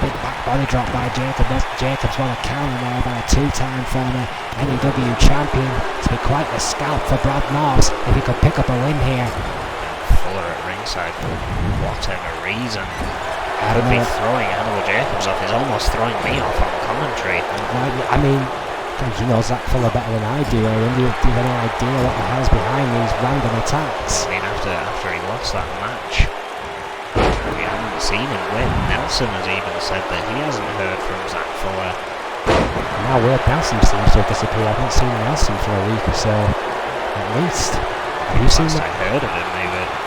Big back body drop by Jacobs. Jacobs won a counter there by a two-time former N.E.W. champion. To be quite a scalp for Brad Moss if he could pick up a win here. Fuller at ringside for whatever reason. Could be throwing Hannibal Jacobs off. He's almost throwing me off on commentary. I mean, he knows Zach Fuller better than I do. Do you have any idea what the hell's behind these random attacks? I mean, after he lost that match, we haven't seen him win. Nelson has even said that he hasn't heard from Zach Fuller. Now Wade Nelson seems to have disappeared. I've not seen Nelson for a week or so, at least. Have you seen that? I heard of him,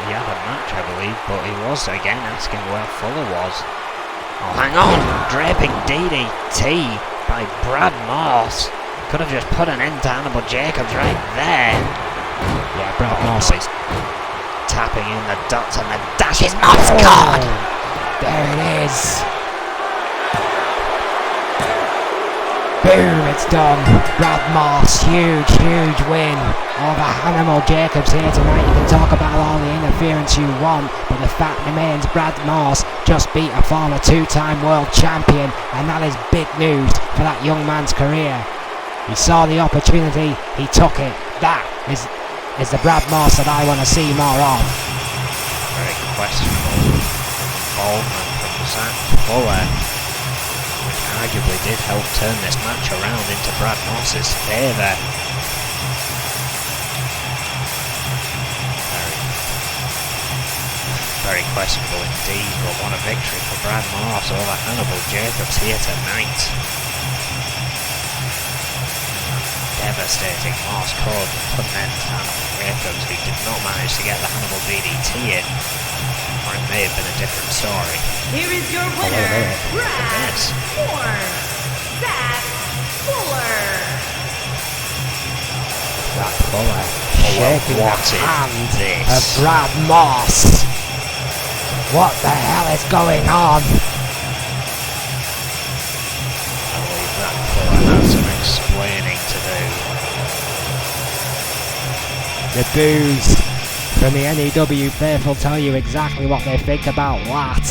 he had a match, I believe, but he was again asking where Fuller was. Oh, hang on! Draping DDT by Brad Moss. Could have just put an end to Hannibal Jacobs right there. Yeah, Brad Moss is tapping in the dots, and the dash is Moss. God! There it is. Boom, it's done. Brad Moss, huge win over Hannibal Jacobs here tonight. You can talk about all the interference you want, but the fact remains Brad Moss just beat a former two-time world champion, and that is big news for that young man's career. He saw the opportunity, he took it. That is the Brad Moss that I want to see more of. Very questionable involvement from Zach Fuller, which arguably did help turn this match around into Brad Moss's favour. Very questionable indeed, but what a victory for Brad Morse over Hannibal Jacobs here tonight. Devastating Morse code put an end to Hannibal Jacobs, who did not manage to get the Hannibal DDT in, or it may have been a different story. Here is your winner, Brad Morse. Zach Fuller. Zach Fuller shaking the hand this? of Brad Morse. What the hell is going on? I believe Zach Fuller has some explaining to do. The boos from the N.E.W. faithful tell you exactly what they think about that.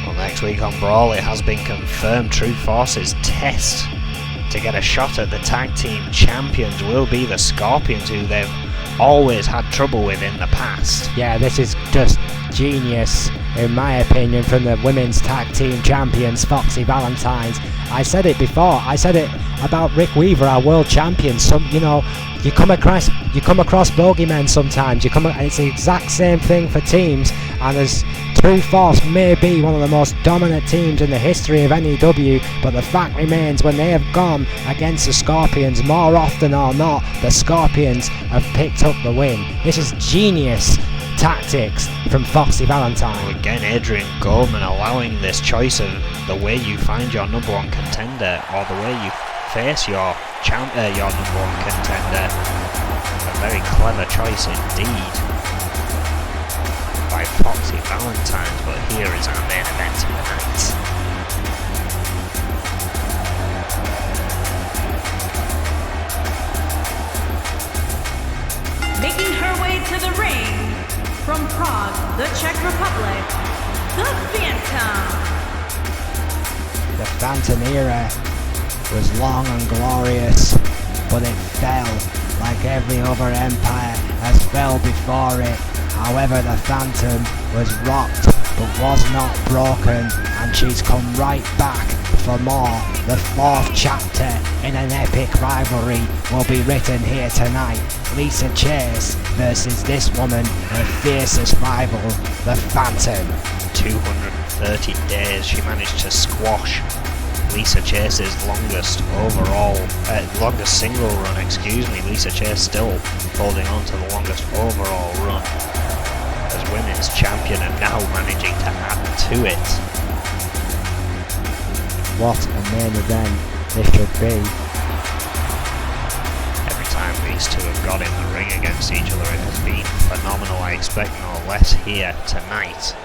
Well, next week on Brawl, it has been confirmed True Force's test to get a shot at the tag team champions will be the Scorpions, who they've always had trouble with in the past. Yeah, this is just genius, in my opinion, from the women's tag team champions, Foxy Valentines. I said it before. I said it about Rick Weaver, our world champion. You come across bogeymen sometimes. It's the exact same thing for teams. And as True Force may be one of the most dominant teams in the history of N.E.W., but the fact remains, when they have gone against the Scorpions, more often or not, the Scorpions have picked up the win. This is genius tactics from Foxy Valentine. Well, again, Adrian Goldman allowing this choice of the way you find your number one contender or the way you face your number one contender. A very clever choice indeed by Foxy Valentine, but here is our main event of the night. Making her way to the ring from Prague, the Czech Republic, the Phantom. The Phantom era was long and glorious, but it fell like every other empire has fell before it. However, the Phantom was rocked but was not broken, and she's come right back for more. The fourth chapter in an epic rivalry will be written here tonight. Lisa Chase versus this woman, her fiercest rival, the Phantom. 230 days she managed to squash Lisa Chase's longest single run, Lisa Chase still holding on to the longest overall run as women's champion, and now managing to add to it. What a main event this should be. Every time these two have got in the ring against each other, it has been phenomenal. I expect no less here tonight.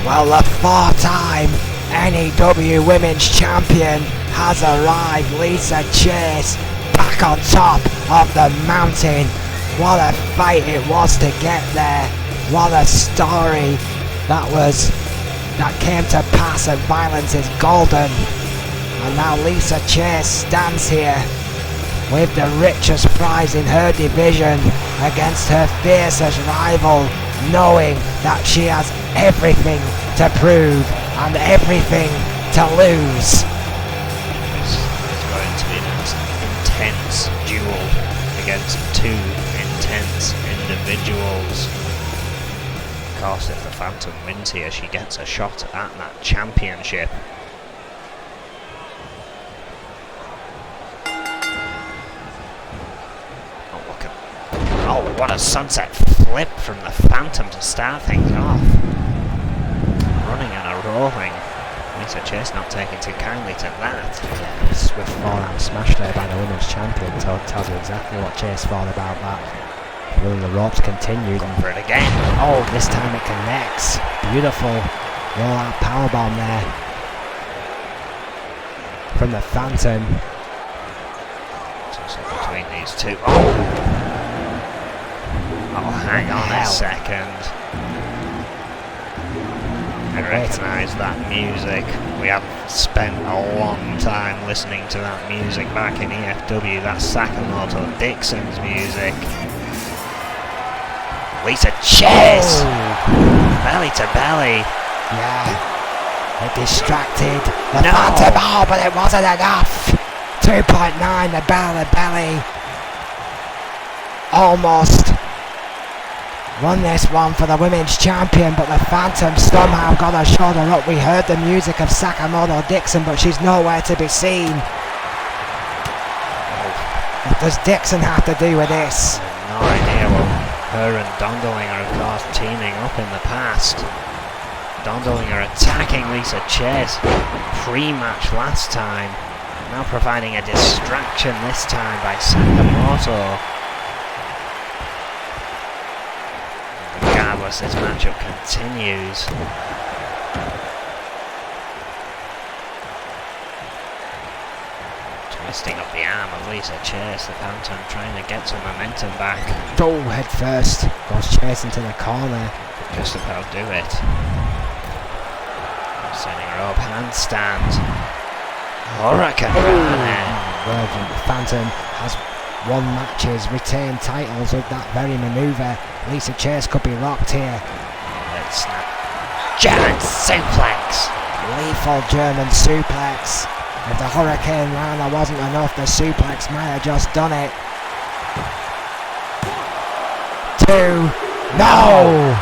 Well, the four-time N.E.W. Women's Champion has arrived. Lisa Chase back on top of the mountain. What a fight it was to get there. What a story that came to pass, and violence is golden. And now Lisa Chase stands here with the richest prize in her division against her fiercest rival, knowing that she has everything to prove and everything to lose. This is going to be an intense duel against two intense individuals. Of course, if the Phantom wins here, she gets a shot at that championship. Oh, what a sunset flip from the Phantom to start things off. Running and a rolling. Lisa Chase not taking too kindly to that. Yeah, swift forearm smash there by the women's champion tells you exactly what Chase thought about that. Pulling the ropes continued. Going for it again. Oh, this time it connects. Beautiful roll-out powerbomb there from the Phantom. So between these two. Oh! Oh, hang on a second. I recognise that music. We have spent a long time listening to that music back in N.E.W. That's Sakamoto Dixon's music. Lisa Chase! Belly to belly. Yeah. It distracted the Phantom. Oh, but it wasn't enough. 2.9, the belly. Almost won this one for the women's champion, but the Phantom somehow got her shoulder up. We heard the music of Sakamoto Dixon, but she's nowhere to be seen. What does Dixon have to do with this? No idea. Well, her and Dondolinger, of course, teaming up in the past. Dondolinger attacking Lisa Chase pre-match last time, now providing a distraction this time by Sakamoto. Regardless, this matchup continues. Twisting up the arm of Lisa Chase, the Phantom trying to get some momentum back. Oh, head first, goes Chase into the corner. Just about do it. Setting her up, handstand. Hurricane Virgin. The Phantom has won matches, retained titles with that very manoeuvre. Lisa Chase could be locked here. Let's snap. German suplex! Lethal German suplex. If the Hurricane Rana wasn't enough, the suplex might have just done it. 2. No!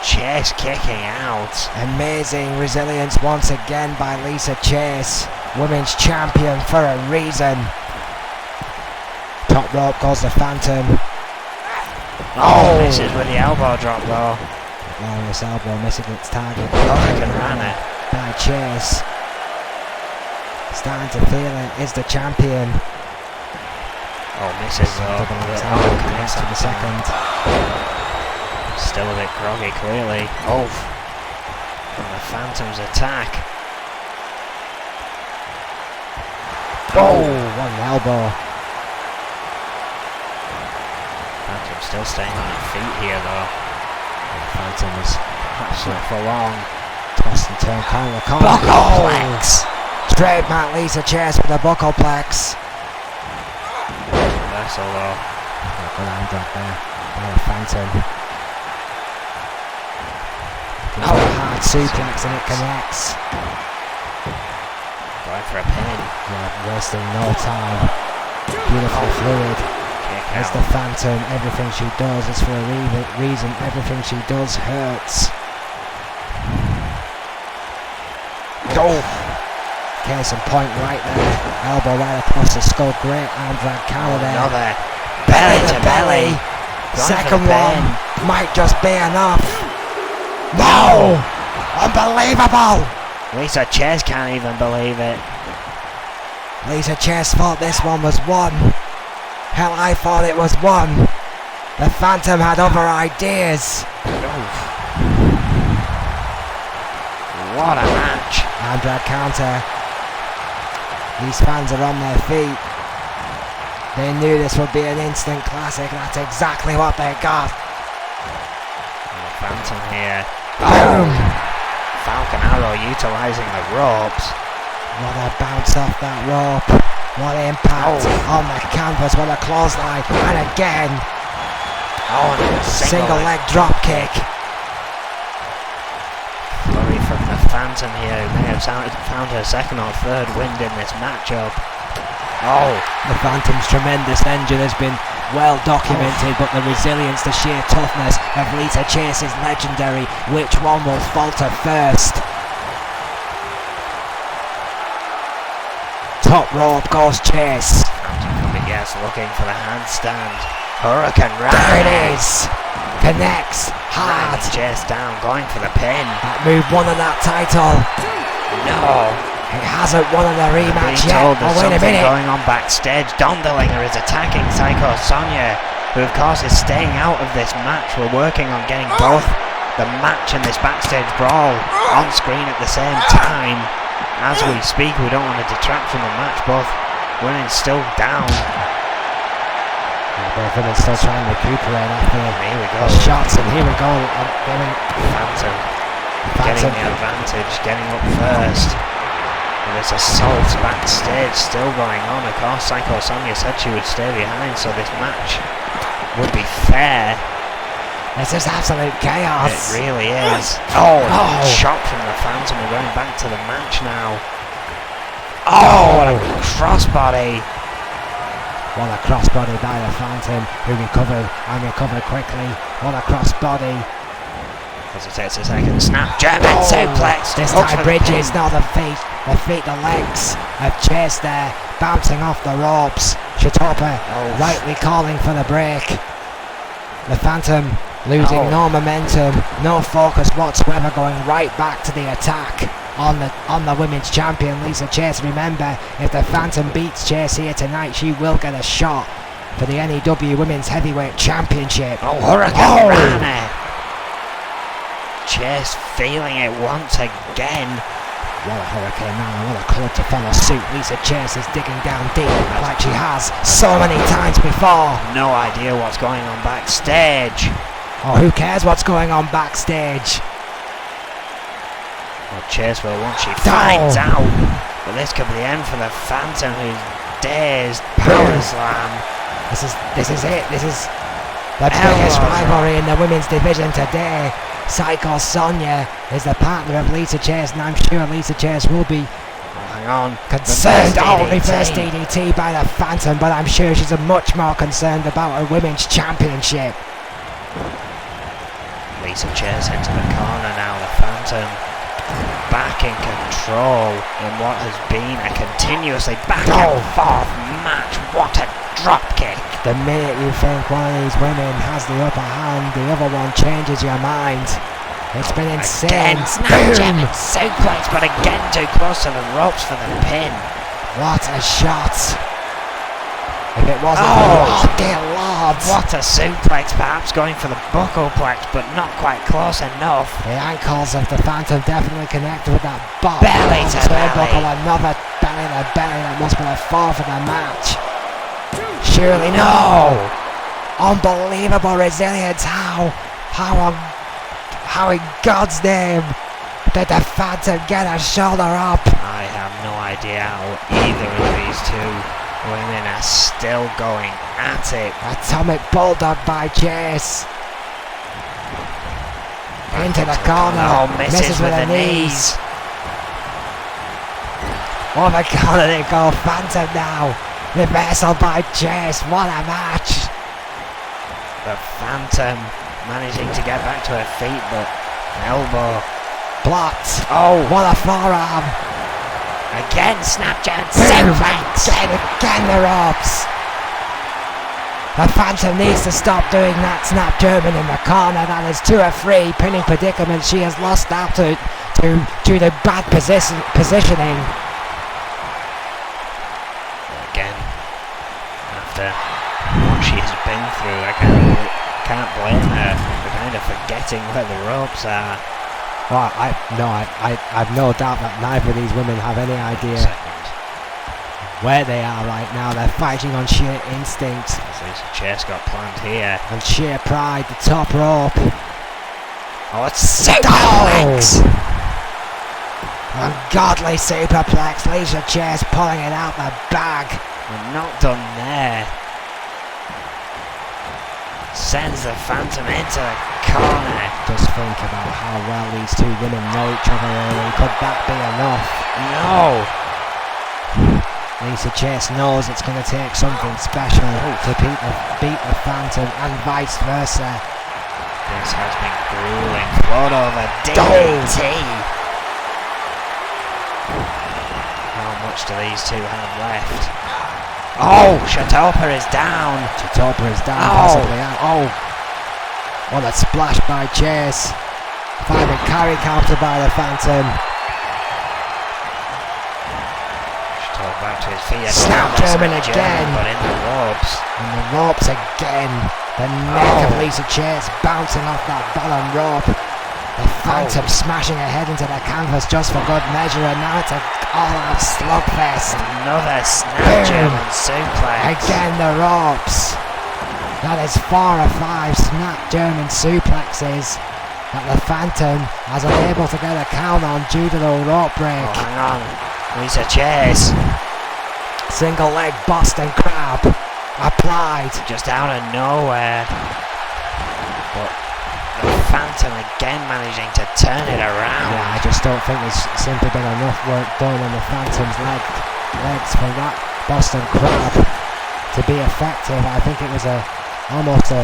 Chase kicking out. Amazing resilience once again by Lisa Chase. Women's champion for a reason. Top rope goes the Phantom. Oh, misses with the elbow drop though. Glorious elbow missing its target. Hurricane Rana by Chase. Starting to feel it. Is the champion. Oh, misses though. Connects to the second. Still a bit groggy, clearly. Oh, from the Phantom's attack. Oh, one elbow. Phantom still staying on her feet here though. The Phantom is Absolutely full on. toss and turn, corner. Buckleplex! Trademark Lisa Chase with a buckleplex. Reversal though. Good hand drop there by the Phantom. Oh, hard suplex and it connects. Going for a pin. Yeah, wasting no time. Beautiful fluid. Kick As out. the Phantom, everything she does is for a reason. Everything she does hurts. Oh! Case in point right there. Elbow right across the skull. Great arm drag counter there. Another belly to belly. Second one might just be enough. No! Unbelievable! Lisa Chase can't even believe it. Lisa Chase thought this one was won. Hell, I thought it was won. The Phantom had other ideas. What a match. Arm drag counter. These fans are on their feet. They knew this would be an instant classic. That's exactly what they got. And the Phantom here. Boom! Falcon Arrow utilising the ropes. What a bounce off that rope. What impact on the canvas. What a clothesline. And again. Oh, and a Single leg drop kick. Flurry from the Phantom here, who may have found her second or third wind in this matchup. Oh, The Phantom's tremendous engine has been well documented, but the resilience, the sheer toughness of Lisa Chase is legendary. Which one will falter first? Top rope goes Chase. Phantom coming, yes, looking for the handstand. Hurricane Rana. There it is. Connects hard. Driving Chase down, going for the pin. That move won her that title. No. It hasn't won her the rematch Being yet. told there's Oh, wait a something minute. going on backstage. Dondolinger is attacking Psycho Sonia, who of course is staying out of this match. We're working on getting both the match and this backstage brawl on screen at the same time. As we speak, we don't want to detract from the match. Both women still down. Both women still trying to recuperate after Here we go. the shots, and here we go. Phantom getting the advantage, getting up first. And there's assault backstage still going on. Of course, Psycho Sonia said she would stay behind, so this match would be fair. This is absolute chaos. It really is. Oh, shot from the Phantom. We're going back to the match now. Oh, what a crossbody. What a crossbody by the Phantom, who recovered quickly. What a crossbody. Hesitates a second. Snap, German suplex. This time Bridges, not the feet. The legs of Chase there, bouncing off the ropes. Shatopa rightly calling for the break. The Phantom losing no momentum, no focus whatsoever, going right back to the attack on the women's champion Lisa Chase. Remember, if the Phantom beats Chase here tonight, she will get a shot for the N.E.W. Women's Heavyweight Championship. Hurricane Rana. Chase feeling it once again. What a Hurricane Rana, what a club to follow suit. Lisa Chase is digging down deep like she has so many times before. No idea what's going on backstage. Oh, who cares what's going on backstage? Well, Chase will once she finds out. But this could be the end for the Phantom, who's dazed. Power slam. This is it. This is the biggest rivalry in the women's division today. Psycho Sonia is the partner of Lisa Chase, and I'm sure Lisa Chase will be hang on, concerned. Reverse DDT by the Phantom, but I'm sure she's much more concerned about her women's championship. Lisa Chase into the corner now. The Phantom back in control in what has been a continuously back and forth match. What a drop kick. The minute you think one of these women has the upper hand, the other one changes your mind. It's been insane. Again, suplex, but again too close to the ropes for the pin. What a shot. If it wasn't oh dear lord. What a suplex, perhaps going for the buckleplex, but not quite close enough. The ankles of the Phantom definitely connected with that bottom. Belly to belly. Another belly to belly. That must be the fourth of the match. Surely no! Unbelievable resilience. How in God's name did the Phantom get her shoulder up? I have no idea how either of these two women are still going at it. Atomic Bulldog by Chase. Into the corner. Oh, misses with the knees. Oh my god, they go. Phantom now. Reversal by Chase. What a match. The Phantom managing to get back to her feet, but elbow blocked. Oh, what a forearm. Again, Snapchat suplex. Again the ropes. The Phantom needs to stop doing that snap German in the corner. That is 2 or 3 pinning predicaments she has lost out to the bad positioning. Again, after what she has been through, I can't blame her for kind of forgetting where the ropes are. Well, I've no doubt that neither of these women have any idea where they are right now. They're fighting on sheer instinct. Lisa Chase got planned here. And sheer pride, the top rope. Oh, it's suplex! Ungodly superplex. Lisa Chase pulling it out the bag. We're not done there. Sends the Phantom into the corner. Just think about how well these two women know each other early. Could that be enough? No! Lisa Chase knows it's going to take something special to beat the Phantom, and vice versa. This has been grueling. Float over DDT. How much do these two have left? Oh, Shatopa is down. Possibly out. Oh, what a splash by Chase. Finding carry counter by the Phantom. Shatopa back to his feet. Snap German again. But in the ropes. And the ropes again. The neck of Lisa Chase bouncing off that bottom rope. The Phantom smashing her head into the canvas just for good measure, and now it's an all-out slugfest. Another snap German suplex. Again the ropes. That is 4 or 5 snap German suplexes that the Phantom has unable to get a count on due to the rope break. Oh, hang on. Lisa Chase. Single leg Boston Crab applied. Just out of nowhere. But the Phantom again managing to turn it around. Yeah, I just don't think there's simply been enough work done on the Phantom's legs for that Boston Crab to be effective. I think it was almost a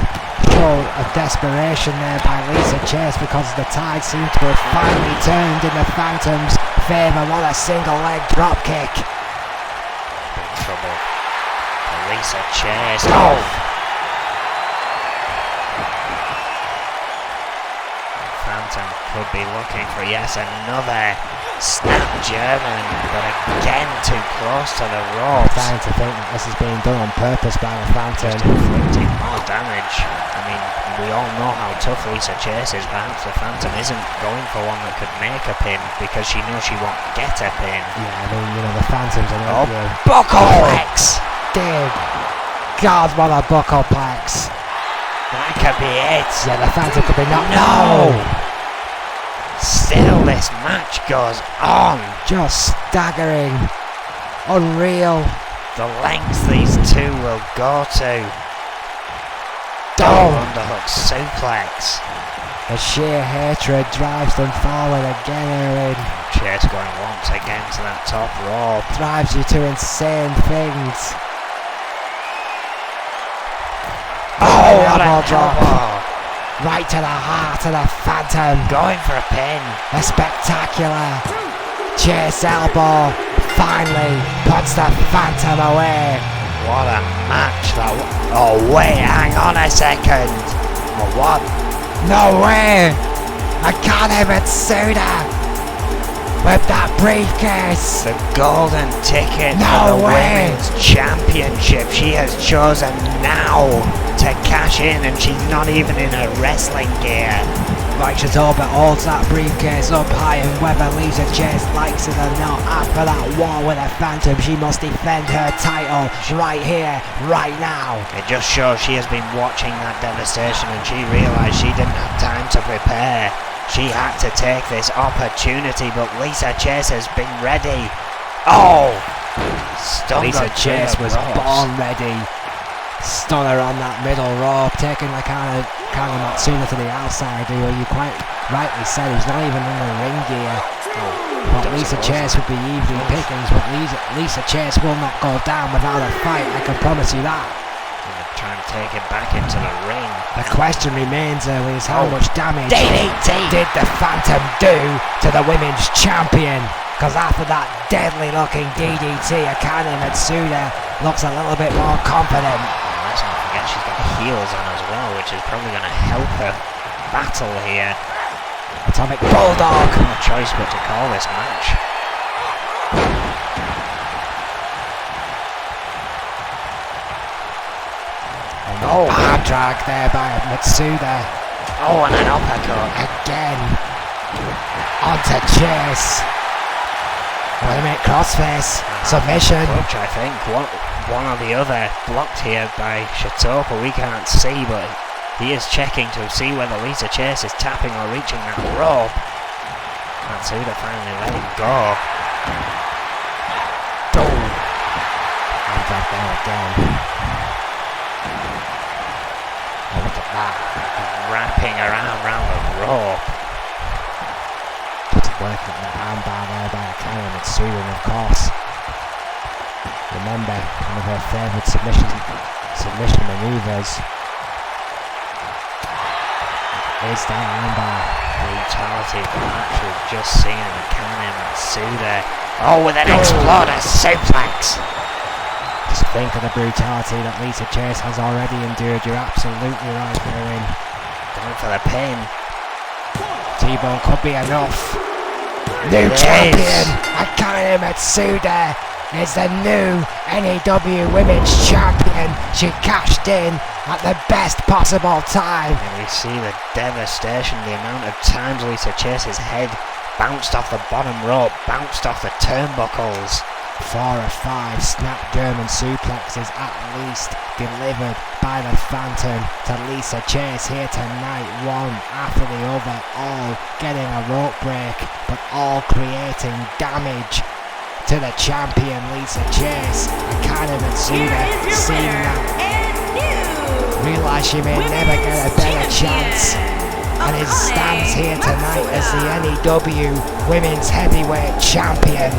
show of desperation there by Lisa Chase, because the tide seemed to have finally turned in the Phantom's favour. What a single leg drop kick. Big trouble. Lisa Chase. Oh! Phantom could be looking for another snap German, but again too close to the I'm ropes. starting to think that this is being done on purpose by the Phantom. Just inflicting more damage. I mean, we all know how tough Lisa Chase is. Perhaps the Phantom isn't going for one that could make a pin because she knows she won't get a pin. Yeah, I mean, you know, the Phantom's an Buckleplex! Dear God, what a buckleplex. That could be it. Yeah, the Phantom could be knocked. No! Still, this match goes on. Just staggering. Unreal. The lengths these two will go to. Oh. Underhook suplex. The sheer hatred drives them forward again, Erwin. Chase going once again to that top rope. Drives you to insane things. Oh, what a elbow drop. elbow. Right to the heart of the Phantom. Going for a pin. A spectacular Chase elbow finally puts the Phantom away. What a match that was. Oh wait, hang on a second. Oh, what? No way! Akane Mitsuda with that briefcase. The golden ticket No for the way. Women's Championship. She has chosen now to cash in, and she's not even in her wrestling gear. Right, Shatoba holds that briefcase up high, and whether Lisa Chase likes it or not, after that war with the Phantom, she must defend her title right here, right now. It just shows she has been watching that devastation, and she realised she didn't have time to prepare. She had to take this opportunity, but Lisa Chase has been ready. Oh! Lisa Chase was born ready. Stunner on that middle rope, taking the kind of Matsuda to the outside, who you quite rightly said he's not even in the ring gear. But Lisa Chase would be evening pickings, but Lisa Chase will not go down without a fight, I can promise you that. Try and take it back into the ring. The question remains, is how much damage DDT did the Phantom do to the Women's Champion? Because after that deadly looking DDT, Akane Mitsuda looks a little bit more confident. Let's not forget she's got heels on as well, which is probably going to help her battle here. Atomic Bulldog. No choice but to call this match. Oh, hard drag there by Mitsuda. Oh, and an uppercut. Again. Onto Chase. Ultimate crossface. Submission. Clutch, I think. One or the other blocked here by Shatopa. We can't see, but he is checking to see whether Lisa Chase is tapping or reaching that rope. Matsuda finally let him go. Boom. And drag there again. Oh, look at that. Wrapping around the rope. Good work at the armbar there by Akane Mitsuda, and of course, remember, one of her favourite submission manoeuvres is that armbar. Brutality of the match we've just seen. Akane Mitsuda. Oh, with an exploder suplex. Just think of the brutality that Lisa Chase has already endured. You're absolutely right, Erwin. Going for the pin. T-Bone could be enough. New It champion, is. Akane Mitsuda, is the new N.E.W. Women's Champion. She cashed in at the best possible time. And we see the devastation, the amount of times Lisa Chase's head bounced off the bottom rope, bounced off the turnbuckles. 4 or 5 snap German suplexes at least delivered by the Phantom to Lisa Chase here tonight, one after the other, all getting a rope break, but all creating damage to the champion Lisa Chase. And Kana Matsuda seeing that, realise she may never get a better chance, and it stands here tonight as the N.E.W Women's Heavyweight Champion.